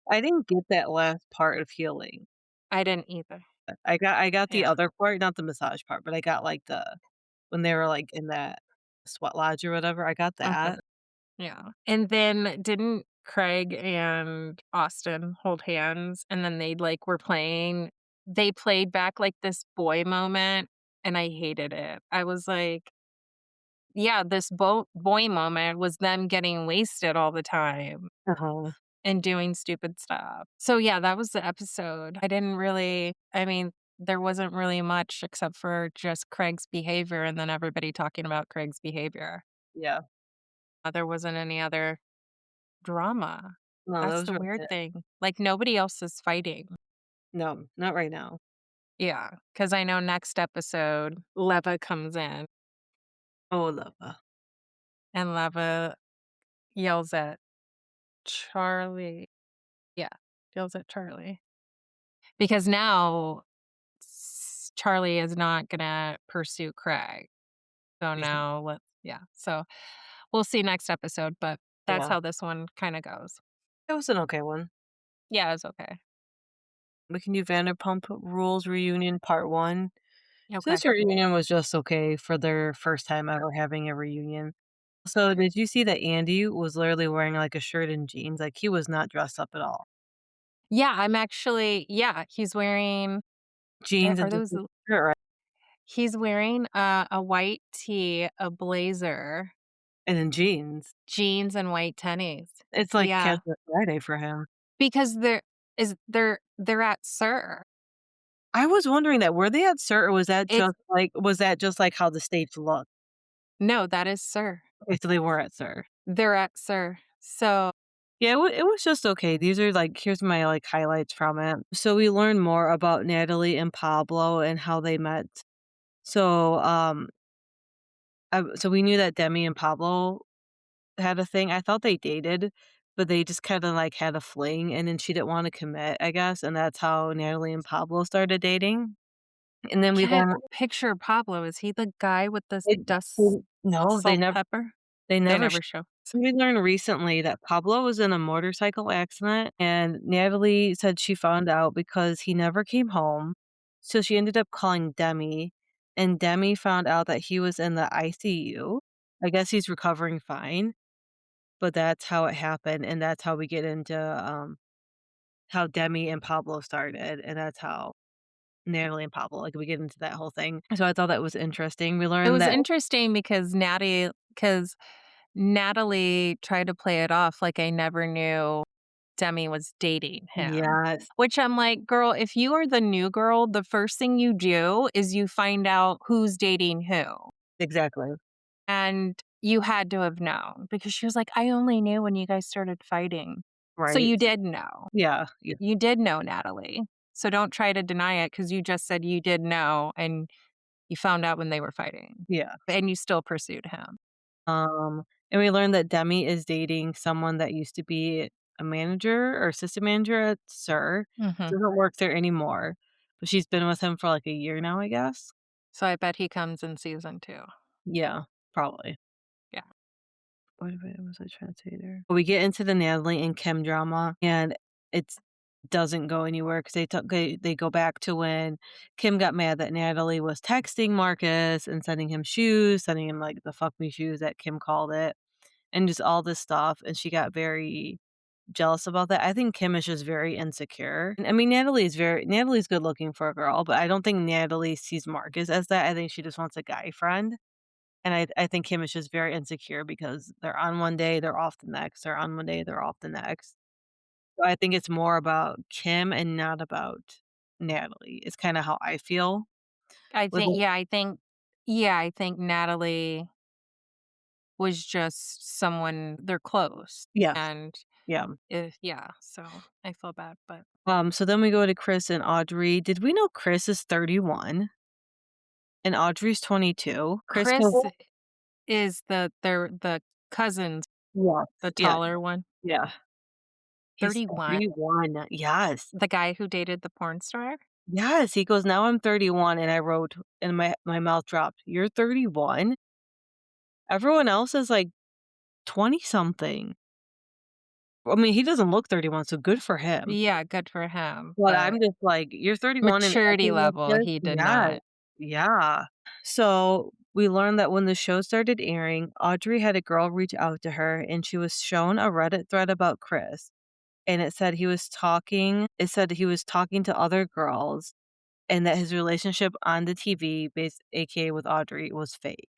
I didn't get that last part of healing. I didn't either. I got the Yeah. other part, not the massage part, but I got, like, when they were, like, in that sweat lodge or whatever, I got Uh-huh. that. Yeah. And then didn't Craig and Austin hold hands and then they played back like this boy moment and I hated it. I was like, yeah, this boy moment was them getting wasted all the time Uh-huh. and doing stupid stuff. So, yeah, that was the episode. I mean, there wasn't really much except for just Craig's behavior and then everybody talking about Craig's behavior. Yeah. There wasn't any other drama. No, That's those the were weird it. thing. Like, nobody else is fighting. No, not right now. Yeah, because I know next episode, Leva comes in Oh, Lova. and Leva yells at Charlie. Yeah, yells at Charlie. Because now Charlie is not gonna pursue Craig. So Yeah. now so we'll see next episode, but that's Yeah. how this one kind of goes. It was an okay one. Yeah, it's okay. We can do Vanderpump Rules reunion part 1. So Okay. this reunion was just okay for their first time ever having a reunion. So did you see that Andy was literally wearing, like, a shirt and jeans? Like, he was not dressed up at all. He's wearing Jeans are and just those a shirt, right? he's wearing a white tee, a blazer, And then jeans. jeans and white tennies. It's like Yeah, casual Friday for him. because they're at Sir. I was wondering that. Were they at Sir or It's was that just, like, how the stage looked? No, that is Sir. Okay, so they were at Sir. They're at Sir. So Yeah, it was just okay. These are, like here's my, like, highlights from it. So we learned more about Natalie and Pablo and how they met. So, so we knew that Demi and Pablo had a thing. I thought they dated, but they just kinda, like, had a fling, and then she didn't wanna commit, I guess, and that's how Natalie and Pablo started dating. And then we can't learned picture Pablo. Is he the guy with the they dust no, salt pepper? they They never never show. we learned recently that Pablo was in a motorcycle accident, and Natalie said she found out because he never came home, so she ended up calling Demi, and Demi found out that he was in the ICU. I guess he's recovering fine, but that's how it happened, and that's how we get into, how Demi and Pablo started, and that's how Natalie and Pablo, like, we get into that whole thing. So I thought that was interesting. We It learned was that interesting because Natalie tried to play it off like I never knew Demi was dating him. yes, Which I'm like, girl, if you are the new girl, the first thing you do is you find out who's dating who. exactly, And you had to have known because she was like, I only knew when you guys started fighting. So right? you did know. Yeah, yeah, You did know, Natalie. So don't try to deny it because you just said you did know and you found out when they were fighting yeah. and you still pursued him. And we learned that Demi is dating someone that used to be a manager or assistant manager at Sir. Hmm. Doesn't work there anymore, but she's been with him for like a year now, I guess. So I bet he comes in season 2. Yeah, probably. Yeah. What was I trying to say there? We get into the Natalie and Kim drama, and it doesn't go anywhere because they go back to when Kim got mad that Natalie was texting Marcus and sending him shoes, sending him like the fuck me shoes that Kim called it, and just all this stuff. And she got very jealous about that. I think Kim is just very insecure. I mean, Natalie's good looking for a girl, but I don't think Natalie sees Marcus as that. I think she just wants a guy friend. And I think Kim is just very insecure because they're on one day, they're off the next. They're on one day, they're off the next. So I think it's more about Kim and not about Natalie. It's kind of how I feel I with think, it. yeah, I think, yeah, I think Natalie was just someone they're close. Yes. And Yeah. so I feel bad, but So then we go to Chris and Audrey. Did we know Chris is 31 and Audrey's 22? Chris can Chris is the cousins, yes. the Yeah. taller one, Yeah. He's 31. 31. Yes. The guy who dated the porn star? Yes. He goes, now I'm 31. And I wrote, and my mouth dropped, you're 31? Everyone else is like 20 something. I mean, he doesn't look 31, so good for him. Yeah, good for him, But I'm but just like, "You're 31 and maturity acting like level, this?" he did Yes. not. Yeah. So, we learned that when the show started airing, Audrey had a girl reach out to her, and she was shown a Reddit thread about Chris, and it said he was talking to other girls, and that his relationship on the TV, AKA with Audrey, was fake.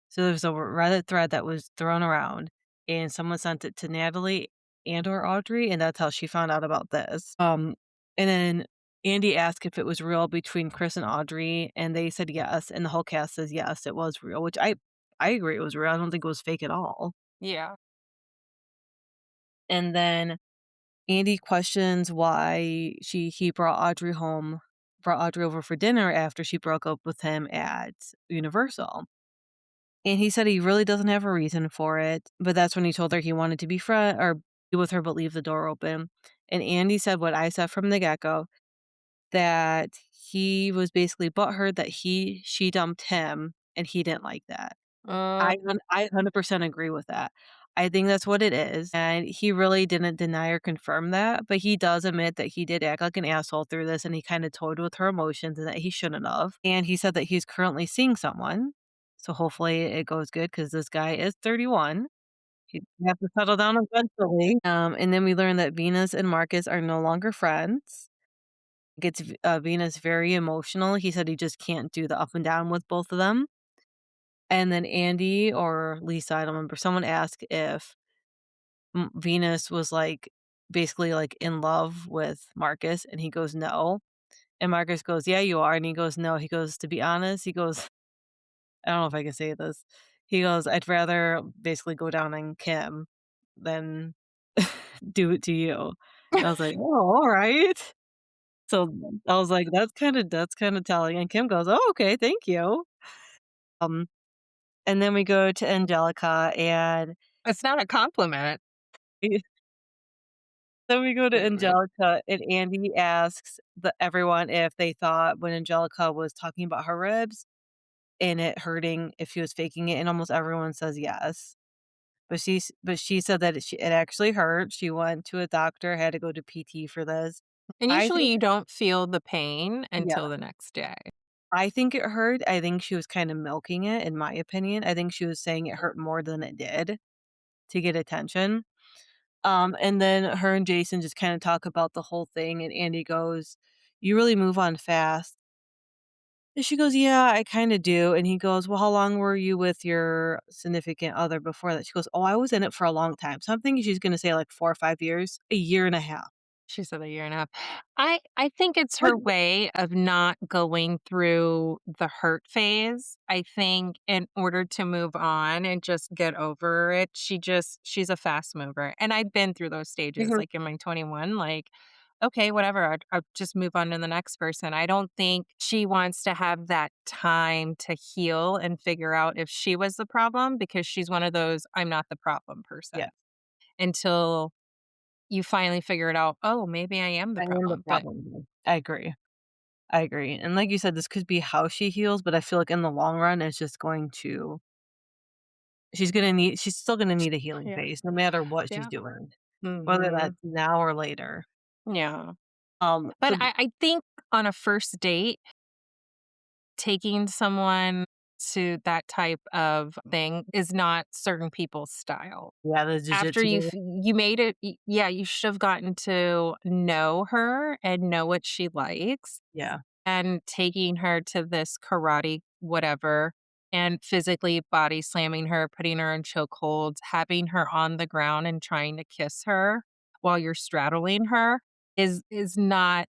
So there's a Reddit thread that was thrown around, and someone sent it to Natalie and or Audrey, and that's how she found out about this. And then Andy asked if it was real between Chris and Audrey, and they said yes, and the whole cast says yes, it was real, which I agree it was real. I don't think it was fake at all. Yeah. And then Andy questions why he brought Audrey over for dinner after she broke up with him at Universal. And he said he really doesn't have a reason for it, but that's when he told her he wanted to be friend or be with her but leave the door open. And Andy said what I said from the get-go, that he was basically butthurt that she dumped him, and he didn't like that. Uh, I 100% agree with that. I think that's what it is, and he really didn't deny or confirm that, but he does admit that he did act like an asshole through this, and he kinda toyed with her emotions and that he shouldn't have, and he said that he's currently seeing someone, so hopefully it goes good because this guy is 31. He's gonna have to settle down eventually, and then we learned that Venus and Marcus are no longer friends. Gets Venus very emotional. He said he just can't do the up and down with both of them. And then Andy or Lisa, I don't remember, someone asked if Venus was, like, basically, like, in love with Marcus, and he goes, "No." And Marcus goes, "Yeah, you are." And he goes, "No." He goes, "To be honest," he goes, I don't know if I can say this. He goes, "I'd rather basically go down on Kim than do it to you." And I was like, "Oh, alright." So I was like, that's kinda telling." And Kim goes, "Oh, okay, thank you." Um, and then we go to Angelica, and it's not a compliment. then we go to Mm. Angelica, and Andy asks everyone if they thought when Angelica was talking about her ribs and it hurting, if she was faking it, and almost everyone says yes. But she said that it actually hurt. She went to a doctor, had to go to PT for this. And I usually think you don't feel the pain yeah, until the next day. I think it hurt. I think she was kinda milking it, in my opinion. I think she was saying it hurt more than it did to get attention. And then her and Jason just kinda talk about the whole thing, and Andy goes, "You really move on fast." And she goes, "Yeah, I kinda do." And he goes, "Well, how long were you with your significant other before that?" She goes, "Oh, I was in it for a long time." So I'm thinking she's gonna say, like, 4 or 5 years, a year and a half. She said a year and a half. I think it's What her way of not going through the hurt phase. I think in order to move on and just get over it, she's a fast mover. And I've been through those stages, Mhm. like in my 21, like, okay, whatever, I'll just move on to the next person. I don't think she wants to have that time to heal and figure out if she was the problem because she's one of those I'm not the problem person Yeah, until you finally figure it out, "Oh, maybe I am the I am the problem," but problem here. I agree. I agree. And like you said, this could be how she heals, but I feel like in the long run, it's just going to she's still gonna need a healing yeah, phase no matter what she's yeah. doing, whether Mhm. that's now or later. Yeah. So But I think on a first date, taking someone to that type of thing is not certain people's style. yeah, the After jujitsu. you made it yeah, you should have gotten to know her and know what she likes. Yeah, And taking her to this karate whatever and physically body slamming her, putting her in chokeholds, having her on the ground and trying to kiss her while you're straddling her is not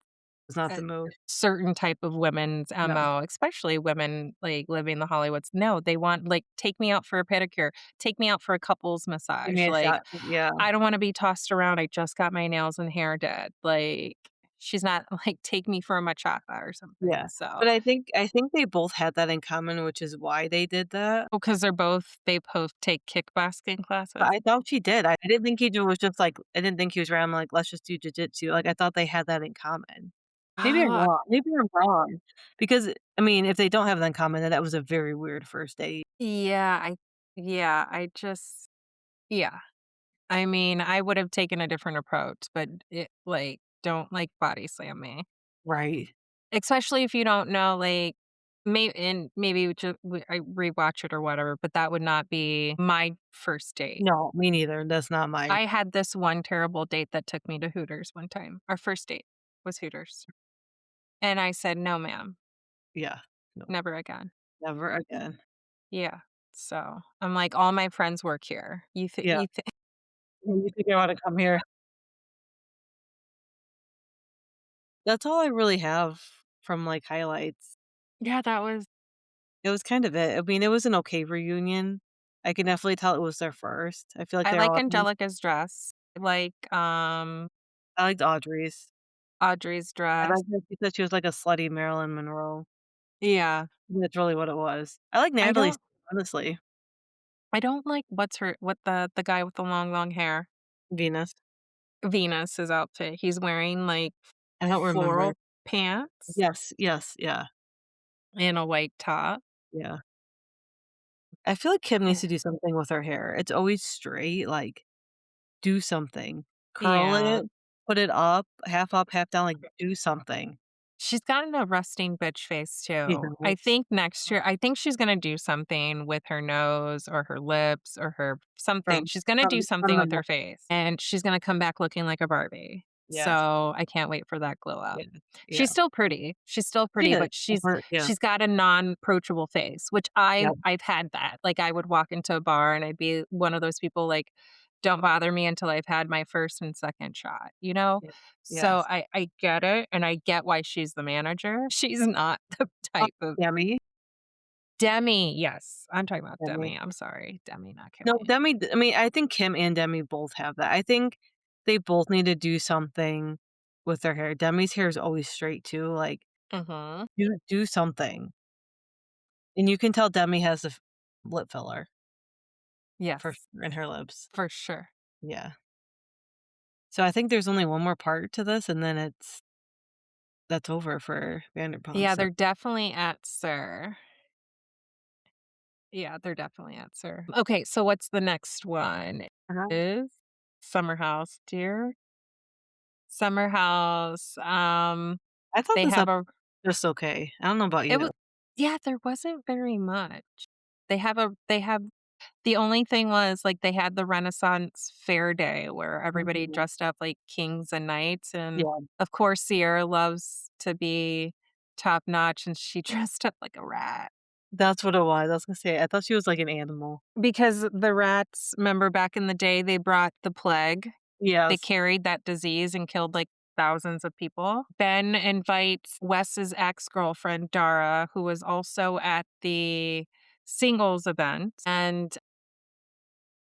it's not the a move. certain type of women's No, MO, especially women, like, living the Hollywoods. No, they want, like, "Take me out for a pedicure. Take me out for a couples give me massage." a Like, shot. Yeah, I don't wanna be tossed around, I just got my nails and hair did. Like, she's not like, "Take me for a bachata," or something, yeah. so But I think they both had that in common, which is why they did that. well, because they both take kickboxing But classes? I thought she did. I didn't think was just like I didn't think he was random, like, "Let's just do jujitsu." Like, I thought they had that in common. Oh, Maybe I'm wrong. Because, I mean, if they don't have that in common, then that was a very weird first date. yeah, I just yeah. I mean, I would have taken a different approach, but like, don't, like, body slam me. Right. Especially if you don't know, like, maybe I rewatch it or whatever, but that would not be my first date. No, me neither. That's not my I had this one terrible date that took me to Hooters one time. Our first date was Hooters, and I said, "No, ma'am, yeah. No, never again." never again. Yeah. So I'm like, all my friends work here. Yeah. You think You think I wanna come here? That's all I really have from, like, highlights. yeah, that was It was kind of it. I mean, it was an okay reunion. I can definitely tell it was their first. I feel like I they like all Angelica's dress. I like, I liked Audrey's. Audrey's I dress. liked that she said she was like a slutty Marilyn Monroe. Yeah. That's really what it was. I like I Natalie's, don't honestly. I don't like what the guy with the long, long hair, Venus. Venus's outfit. He's wearing, like, I don't remember. floral pants Yes, yes, yeah, and a white top. yeah. I feel like Kim needs Eh, to do something with her hair. It's always straight, like, do something. Curl yeah. it, put it up, half down, like, do something. She's gotten a resting bitch face You too. I know? think next year I think she's gonna do something with her nose or her lips or her something. From She's gonna do from something the with her face, and she's gonna come back looking like a Barbie. yes, So, I can't wait for that glow up. yeah, yeah. She's still pretty. She's still She pretty, is. but she's Yeah, she's got a non-approachable face, which yeah, I've had that. Like, I would walk into a bar and I'd be one of those people, like, "Don't bother me until I've had my first and second shot," you know? yeah. So Yes. I get it, and I get why she's the manager. She's not the type of Demi? Demi, yes, I'm talking about Demi. Demi, I'm sorry, Demi, not No, Kimmy. Demi I mean, I think Kim and Demi both have that. I think they both need to do something with their hair. Demi's hair is always straight too, like, Mhm. do something. And you can tell Demi has the lip filler for Yes, sure in her lips. for sure. Yeah. So I think there's only one more part to this, and then that's over for Vanderpump, Yeah, so they're definitely at Sir. Yeah, they're definitely at Sir. Okay, so what's the next one? uh Is Summer House, dear Summer House, I thought they this have up a just okay. I don't know about it you. was yeah, there wasn't very much. They have the only thing was, like, they had the Renaissance Fair Day where everybody Mhm. dressed up like kings and knights, and, Yeah, of course, Ciara loves to be top notch, and she dressed up like a rat. that's what it was. I was gonna say, I thought she was like an animal. Because the rats, remember back in the day, they brought the plague. They Yes. carried that disease and killed, like, thousands of people. Ben invites Wes's ex-girlfriend, Dara, who was also at the singles event, and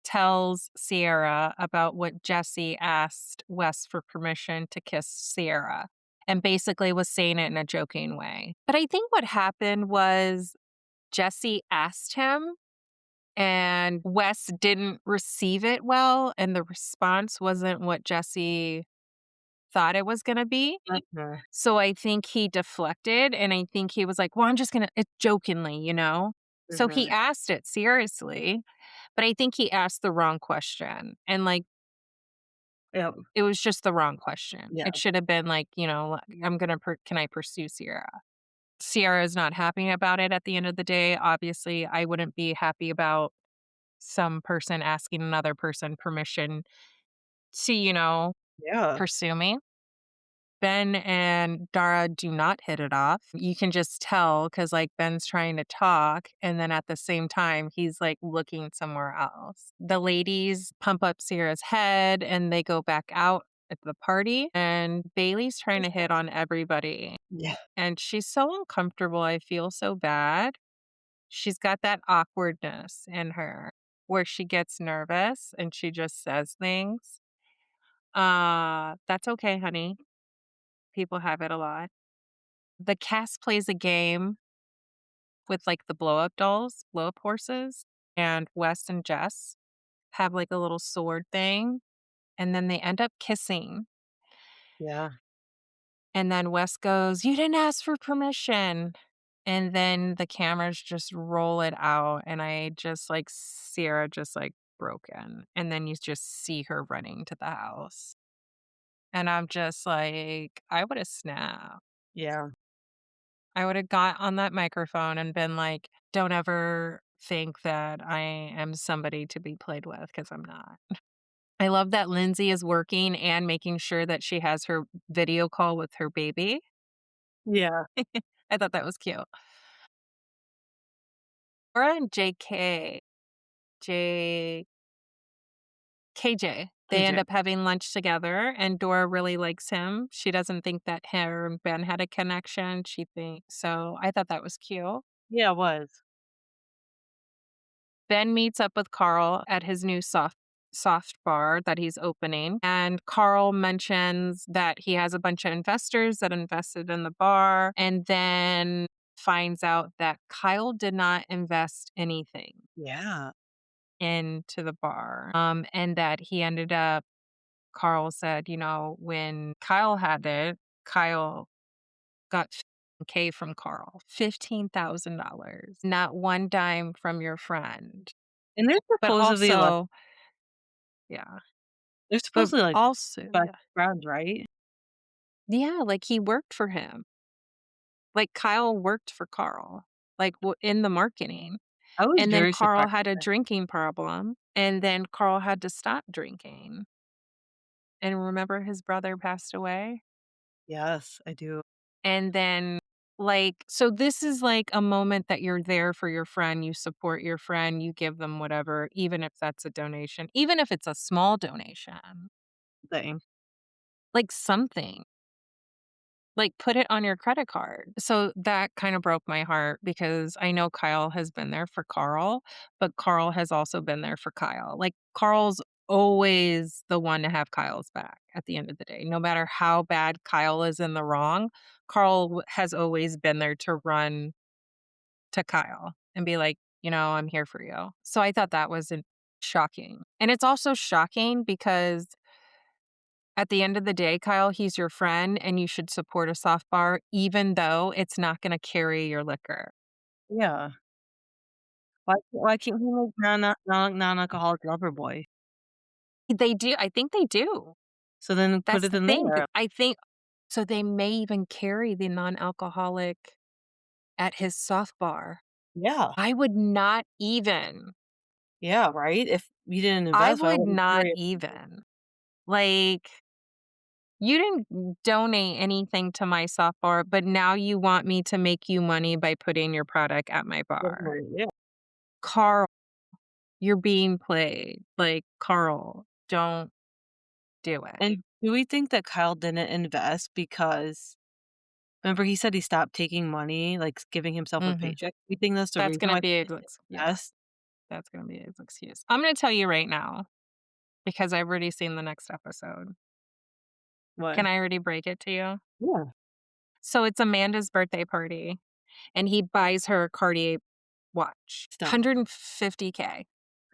tells Ciara about what Jesse asked Wes for permission to kiss Ciara, and basically was saying it in a joking way. But I think what happened was Jesse asked him, and Wes didn't receive it well, and the response wasn't what Jesse thought it was gonna be. Mhm. So I think he deflected, and I think he was like, "Well, I'm just gonna" it jokingly, you know? So he Mhm. asked it seriously, but I think he asked the wrong question, and, like, Yep. it was just the wrong question. Yeah. It should have been like, you know, "I'm gonna can I pursue Ciara?" Ciara is not happy about it at the end of the day. Obviously, I wouldn't be happy about some person asking another person permission to, you know, Yeah. pursue me. Ben and Dara do not hit it off. You can just tell because, like, Ben's trying to talk, and then at the same time, he's, like, looking somewhere else. The ladies pump up Sierra's head, and they go back out at the party, and Bailey's trying to hit on everybody, Yeah. and she's so uncomfortable, I feel so bad. She's got that awkwardness in her where she gets nervous and she just says things. That's okay, honey. People have it a lot. The cast plays a game with, like, the blow-up dolls, blow-up horses, and Wes and Jess have, like, a little sword thing, and then they end up kissing, Yeah. and then Wes goes, "You didn't ask for permission," and then the cameras just roll it out, and I just, like, Ciara just, like, broken, and then you just see her running to the house, and I'm just like, I woulda snapped. Yeah. I would have got on that microphone and been like, "Don't ever think that I am somebody to be played with because I'm not." I love that Lindsay is working and making sure that she has her video call with her baby. Yeah. I thought that was cute. Dora and J KJ, they end KJ. up having lunch together, and Dora really likes him. She doesn't think that her and Ben had a connection. She thinks so. I thought that was cute. Yeah, it was. Ben meets up with Carl at his new soft bar that he's opening, and Carl mentions that he has a bunch of investors that invested in the bar, and then finds out that Kyle did not invest anything Yeah. into the bar. And that he ended up Carl said, when Kyle had it, Kyle got 15K from Carl, $15,000, not one dime from your friend. And they're But supposedly, like also, yeah, they're but supposedly, like, also, best yeah, friends, right? yeah, like he worked for him. Like Kyle worked for Carl, like in the marketing. I was And then very Carl surprised had a by that. drinking problem, and then Carl had to stop drinking. And remember his brother passed away? Yes, I do. And then, like, so this is like a moment that you're there for your friend, you support your friend, you give them whatever, even if that's a donation, even if it's a small donation, Thing. like something, like put it on your credit card. So that kind of broke my heart because I know Kyle has been there for Carl, but Carl has also been there for Kyle. Like, Carl's always the one to have Kyle's back at the end of the day. No matter how bad Kyle is in the wrong, Carl has always been there to run to Kyle and be like, I'm here for you. So I thought that was shocking. And it's also shocking because at the end of the day, Kyle, he's your friend and you should support a soft bar, even though it's not going to carry your liquor. Yeah. Why can't he make non-alcoholic lover boy? They do. I think they do. So then put That's it the in thing. there. I think so. They may even carry the non alcoholic at his soft bar. Yeah. I would not even. Yeah, right? If you didn't I invest, why would would he not carry it? even. Like, you didn't donate anything to my soft bar, but now you want me to make you money by putting your product at my bar. Yeah. Carl, you're being played. Like, Carl, don't do it. And do we think that Kyle didn't invest because remember he said he stopped taking money, like, giving himself a Hmm. paycheck? We think that's the That's reason gonna why be he his didn't yeah, invest? that's gonna be his excuse. I'm gonna tell you right now because I've already seen the next episode. What? Can I already break it to you? Yeah. So it's Amanda's birthday party, and he buys her a Cartier watch, Stop. 150K,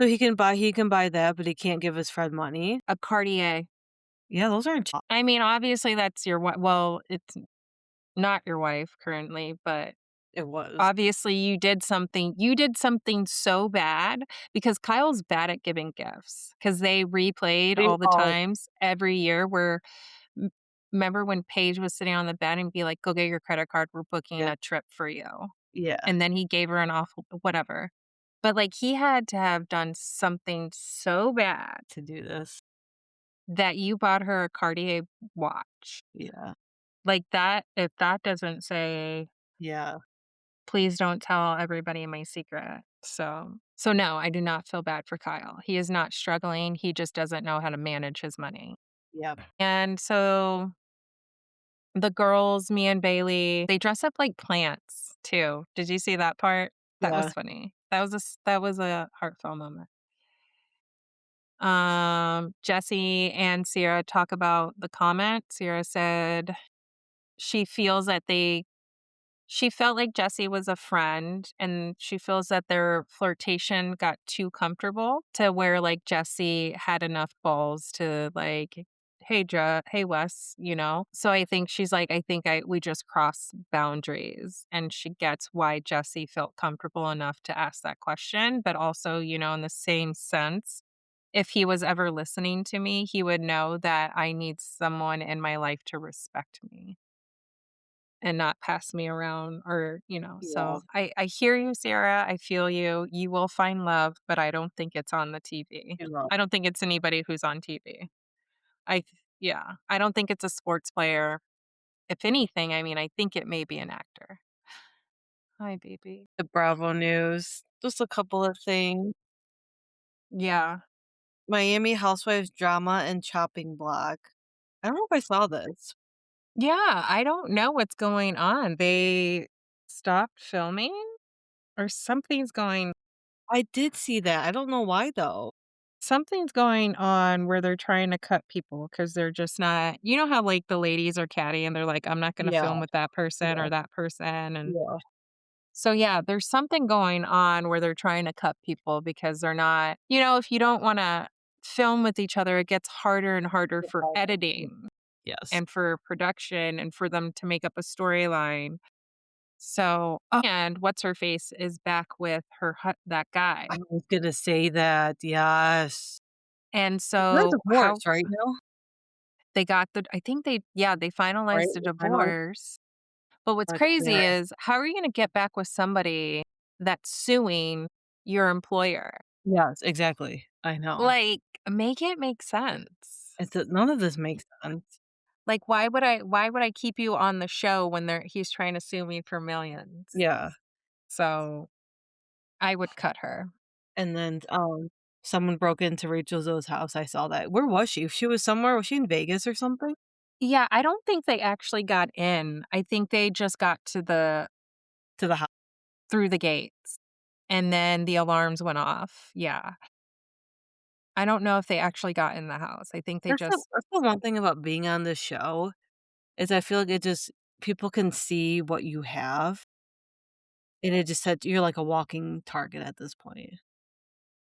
So he can buy that, but he can't give his friend money? a Cartier. Yeah, those aren't cheap. I mean, obviously that's your well, it's not your wife currently, but It was. obviously you did something so bad because Kyle's bad at giving gifts because they replayed They all the all times every year where m remember when Paige was sitting on the bed and be like, "Go get your credit card, we're booking yeah, a trip for you." yeah, And then he gave her an awful whatever. But, like, he had to have done something so bad to do this. that you bought her a Cartier watch. Yeah, Like, that if that doesn't say, yeah, "Please don't tell everybody my secret." So no, I do not feel bad for Kyle. He is not struggling, he just doesn't know how to manage his money. yeah, And so the girls, me and Bailey, they dress up like plants too. Did you see that part? That was yeah, funny. That was a heartfelt moment. Jesse and Ciara talk about the comment. Ciara said she feels that she felt like Jesse was a friend and she feels that their flirtation got too comfortable to where like Jesse had enough balls to like, hey Wes, So I think she's like, I think we just crossed boundaries and she gets why Jesse felt comfortable enough to ask that question. But also, in the same sense, if he was ever listening to me, he would know that I need someone in my life to respect me and not pass me around yeah. so I hear you, Sarah. I feel you. You will find love, but I don't think it's on the TV. You know, I don't think it's anybody who's on TV. Yeah, I don't think it's a sports player. If anything, I mean, I think it may be an actor. Hi, baby. The Bravo News, just a couple of things. Yeah. Miami Housewives drama and chopping block. I don't know if I saw this. Yeah, I don't know what's going on. They stopped filming or I did see that. I don't know why though. something's going on where they're trying to cut people because they're just not, you know how like the ladies are catty and they're like, I'm not gonna Yeah, film with that person yeah, or that person. And yeah. so yeah, there's something going on where they're trying to cut people because they're not, if you don't want to film with each other, it gets harder and harder for editing Yes. and for production and for them to make up a storyline. So, and what's her face is back with that guy. I was gonna say that. Yes. And They're so how divorced right now, they got I think they right? finalized the They finalized. divorce. But what's But yeah. crazy is how are you going to get back with somebody that's suing your employer? Yes, exactly. I know. Like, make it make sense. None of this makes sense. Like, why would I keep you on the show when he's trying to sue me for millions? Yeah. So I would cut her. And then, someone broke into Rachel Zoe's house. I saw that. Where was she? She was somewhere. Was she in Vegas or something? Yeah, I don't think they actually got in. I think they just got to To the house. through the gates and then the alarms went off. Yeah. I don't know if they actually got in the house. I think they just That's the one thing about being on this show is I feel like it just people can see what you have, and it just said you're like a walking target at this point.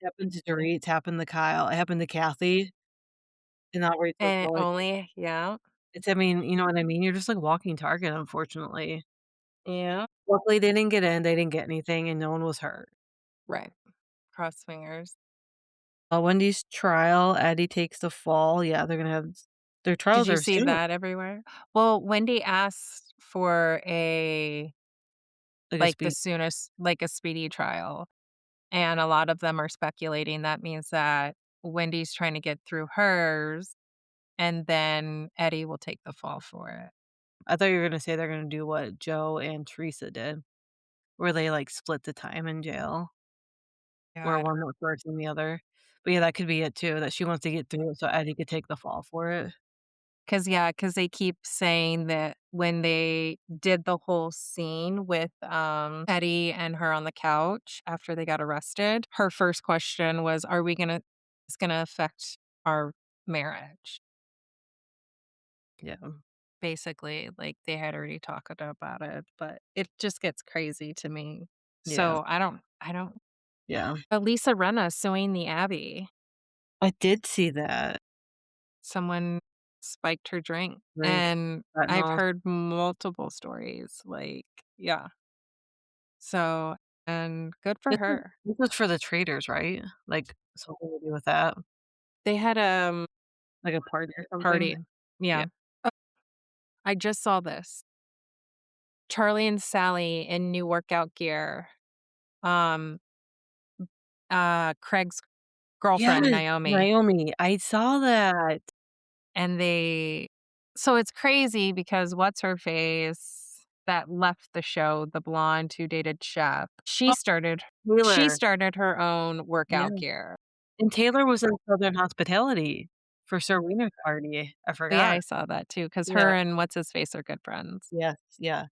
It happened to Dorit, it's happened to Kyle, it happened to Kathy, and now Rachel's and going only yeah. I mean, you know what I mean? You're just like a walking target, unfortunately. Yeah. Luckily, they didn't get in, they didn't get anything, and no one was hurt. Right. Cross fingers. Wendy's trial, Eddie takes the fall. Yeah, they're gonna have their Did trials you are see soon, that everywhere? Well, Wendy asked for like a speed. a speedy trial, and a lot of them are speculating that means that Wendy's trying to get through hers, and then Eddie will take the fall for it. I thought you were gonna say they're gonna do what Joe and Teresa did, where they, like, split the time in jail, where Yeah, one was worse than the other. But, yeah, that could be it too, that she wants to get through it so Eddie could take the fall for it. because they keep saying that when they did the whole scene with, Eddie and her on the couch after they got arrested, her first question was, "Are we gonna it's gonna affect our marriage?" Yeah, Basically, like, they had already talked about it, but it just gets crazy to me. yeah, So, I don't yeah. Lisa Rinna suing the Abbey. I did see that. Someone spiked her drink, Drink, and I've fentanyl. heard multiple stories, like yeah. So and good for her. This was for the traders, right? Like, something to do with that? They had, Like a party or something? party. Yeah. Yeah. I just saw this. Charlie and Sally in new workout gear. Um, Craig's Yes, girlfriend, Naomi, Naomi, I saw that. and so it's crazy because what's her face that left the show, the blonde who dated Shep, Oh, she Taylor. started her own Yeah, workout gear. and Taylor was in Southern Hospitality for Serena's party. I Yeah, forgot. I saw that too because Yeah. her and what's his face are good friends. Yes, yeah.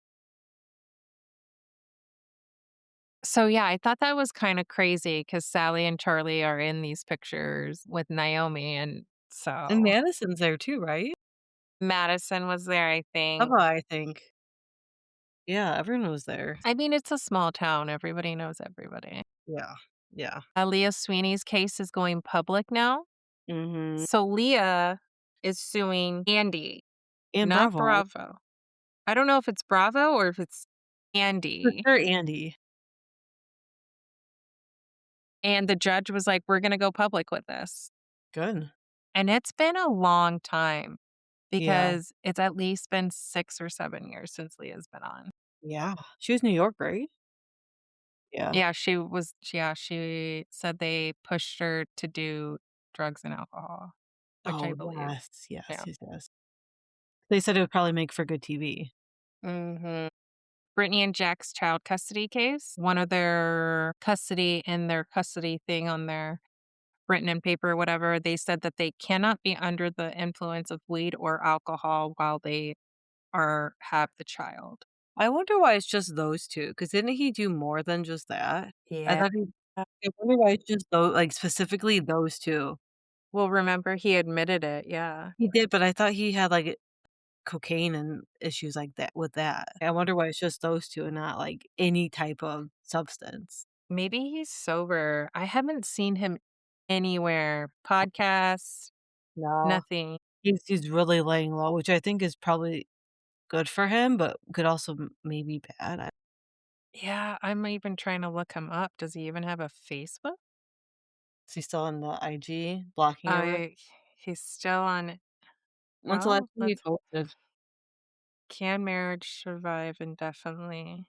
So, yeah, I thought that was kinda crazy because Sally and Charlie are in these pictures with Naomi, and And so Madison's there too, right? Madison was there, I think. Ella, I think. Yeah, everyone was there. I mean, it's a small town, everybody knows everybody. Yeah, yeah. Leah Sweeney's case is going public now. Mhm. So Leah is suing Andy, And not Bravo. Bravo. I don't know if it's Bravo or if it's For Andy. sure, Andy. And the judge was like, "We're gonna go public with this." Good. And it's been a long time Yeah, because it's at least been 6 or 7 years since Leah's been on. yeah. She was New York, right? Yeah. She said they pushed her to do drugs and alcohol, which I Oh, believe. yes, yes, Yeah. yes, yes. They said it would probably make for good TV. Mhm. Brittany and Jax child custody case. One of their custody and their custody thing on their written in paper or whatever, they said that they cannot be under the influence of weed or alcohol while they have the child. I wonder why it's just those 2, because didn't he do more than just that? I Yeah. thought he I wonder why it's just those, like, specifically those 2. Well, remember he admitted it, yeah. He did, but I thought he had, like, cocaine and issues like that with that. I wonder why it's just those 2 and not, like, any type of substance. Maybe he's sober. I haven't seen him anywhere. Podcasts, No. nothing. He's really laying low, which I think is probably good for him, but could also maybe bad. I Yeah, I'm even trying to look him up. Does he even have a Facebook? Is he still on the IG blocking everyone? I he's still on it. When's the last Well, time he let's posted? can marriage survive indefinitely?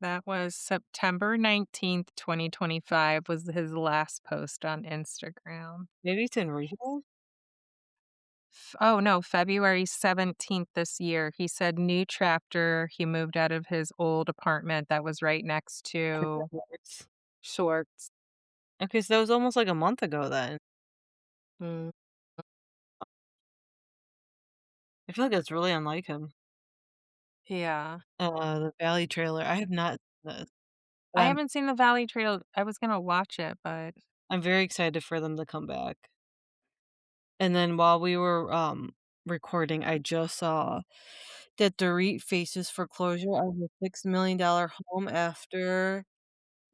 That was September 19th, 2025 was his last post on Instagram. Maybe it's in rehab? Oh, no, February 17th this year. He said new chapter. He moved out of his old apartment that was right next to Afterwards. Shorts. Okay, so that was almost like a month ago then. Mm, I feel like that's really unlike him. yeah. The Valley trailer, I have not seen this, but I haven't seen the Valley Trail. I was gonna watch it, but I'm very excited for them to come back. And then while we were, recording, I just saw that Dorit faces foreclosure on her $6 million home after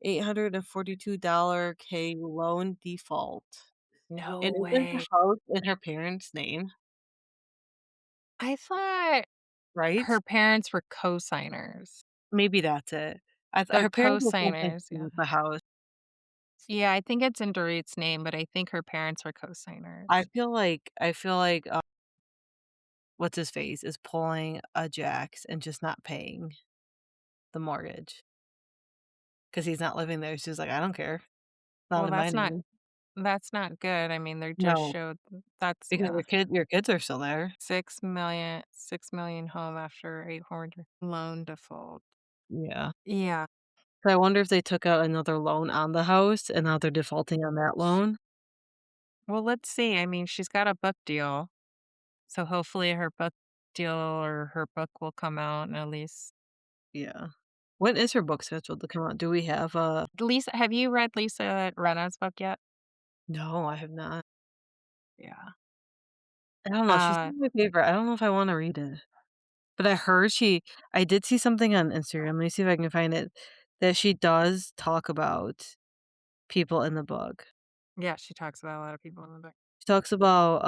$842 K loan default. no And isn't the way. house in her parents' name, I thought right? her parents were co-signers. Maybe that's it. I thought They're her parents were co-signers, yeah. the house. Yeah, I think it's in Dorit's name, but I think her parents were co-signers. I feel like, what's his face is pulling a Jax and just not paying the mortgage because he's not living there. She's like, "I don't care. Not Well, in my name." that's not good. I mean, they just No, showed that's because yeah. your kids are still there. 6 million home after 800 loan default. Yeah. Yeah. So I wonder if they took out another loan on the house and now they're defaulting on that loan. Well, let's see. I mean, she's got a book deal. So hopefully her book deal or her book will come out and at least Yeah. When is her book scheduled to come out? Do we have a Lisa, have you read Lisa Rinna's book yet? No, I have not. Yeah. I don't know, she's Uh, not my favorite. I don't know if I wanna read it. But I did see something on Instagram, let me see if I can find it, that she does talk about people in the book. yeah, she talks about a lot of people in the book. She talks about,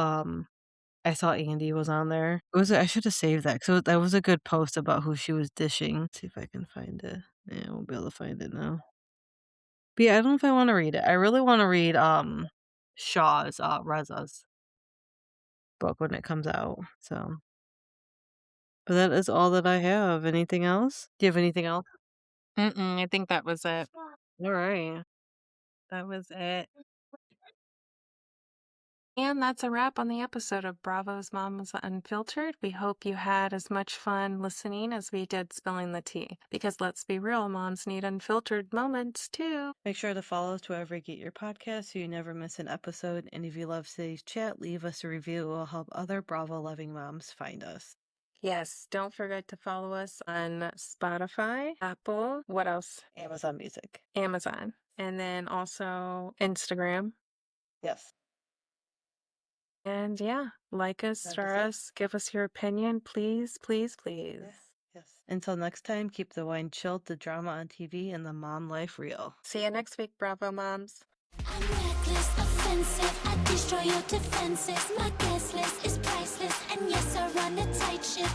I saw Andy was on there. It was I should have saved that, so that was a good post about who she was dishing. Let's see if I can find it. Yeah, I won't be able to find it now. But yeah, I don't know if I wanna read it. I really wanna read, Shaw's, Reza's book when it comes out, so but that is all that I have. Anything else? Do you have anything else? Mm-mm, I think that was it. Alright. That was it. And that's a wrap on the episode of Bravo's Moms Unfiltered. We hope you had as much fun listening as we did spilling the tea. Because let's be real, moms need unfiltered moments too. Make sure to follow us wherever you get your podcasts so you never miss an episode. And if you love today's chat, leave us a review. It will help other Bravo loving moms find us. Yes, don't forget to follow us on Spotify, Apple, what else? Amazon Music. Amazon. And then also Instagram. Yes. And yeah, like us, That is star it. us, give us your opinion, please, please, please. Yes. Until next time, keep the wine chilled, the drama on TV, and the mom life real. See you next week, Bravo Moms. I'm reckless, offensive. I destroy your defenses. My guest list is priceless, and yes, I run a tight ship.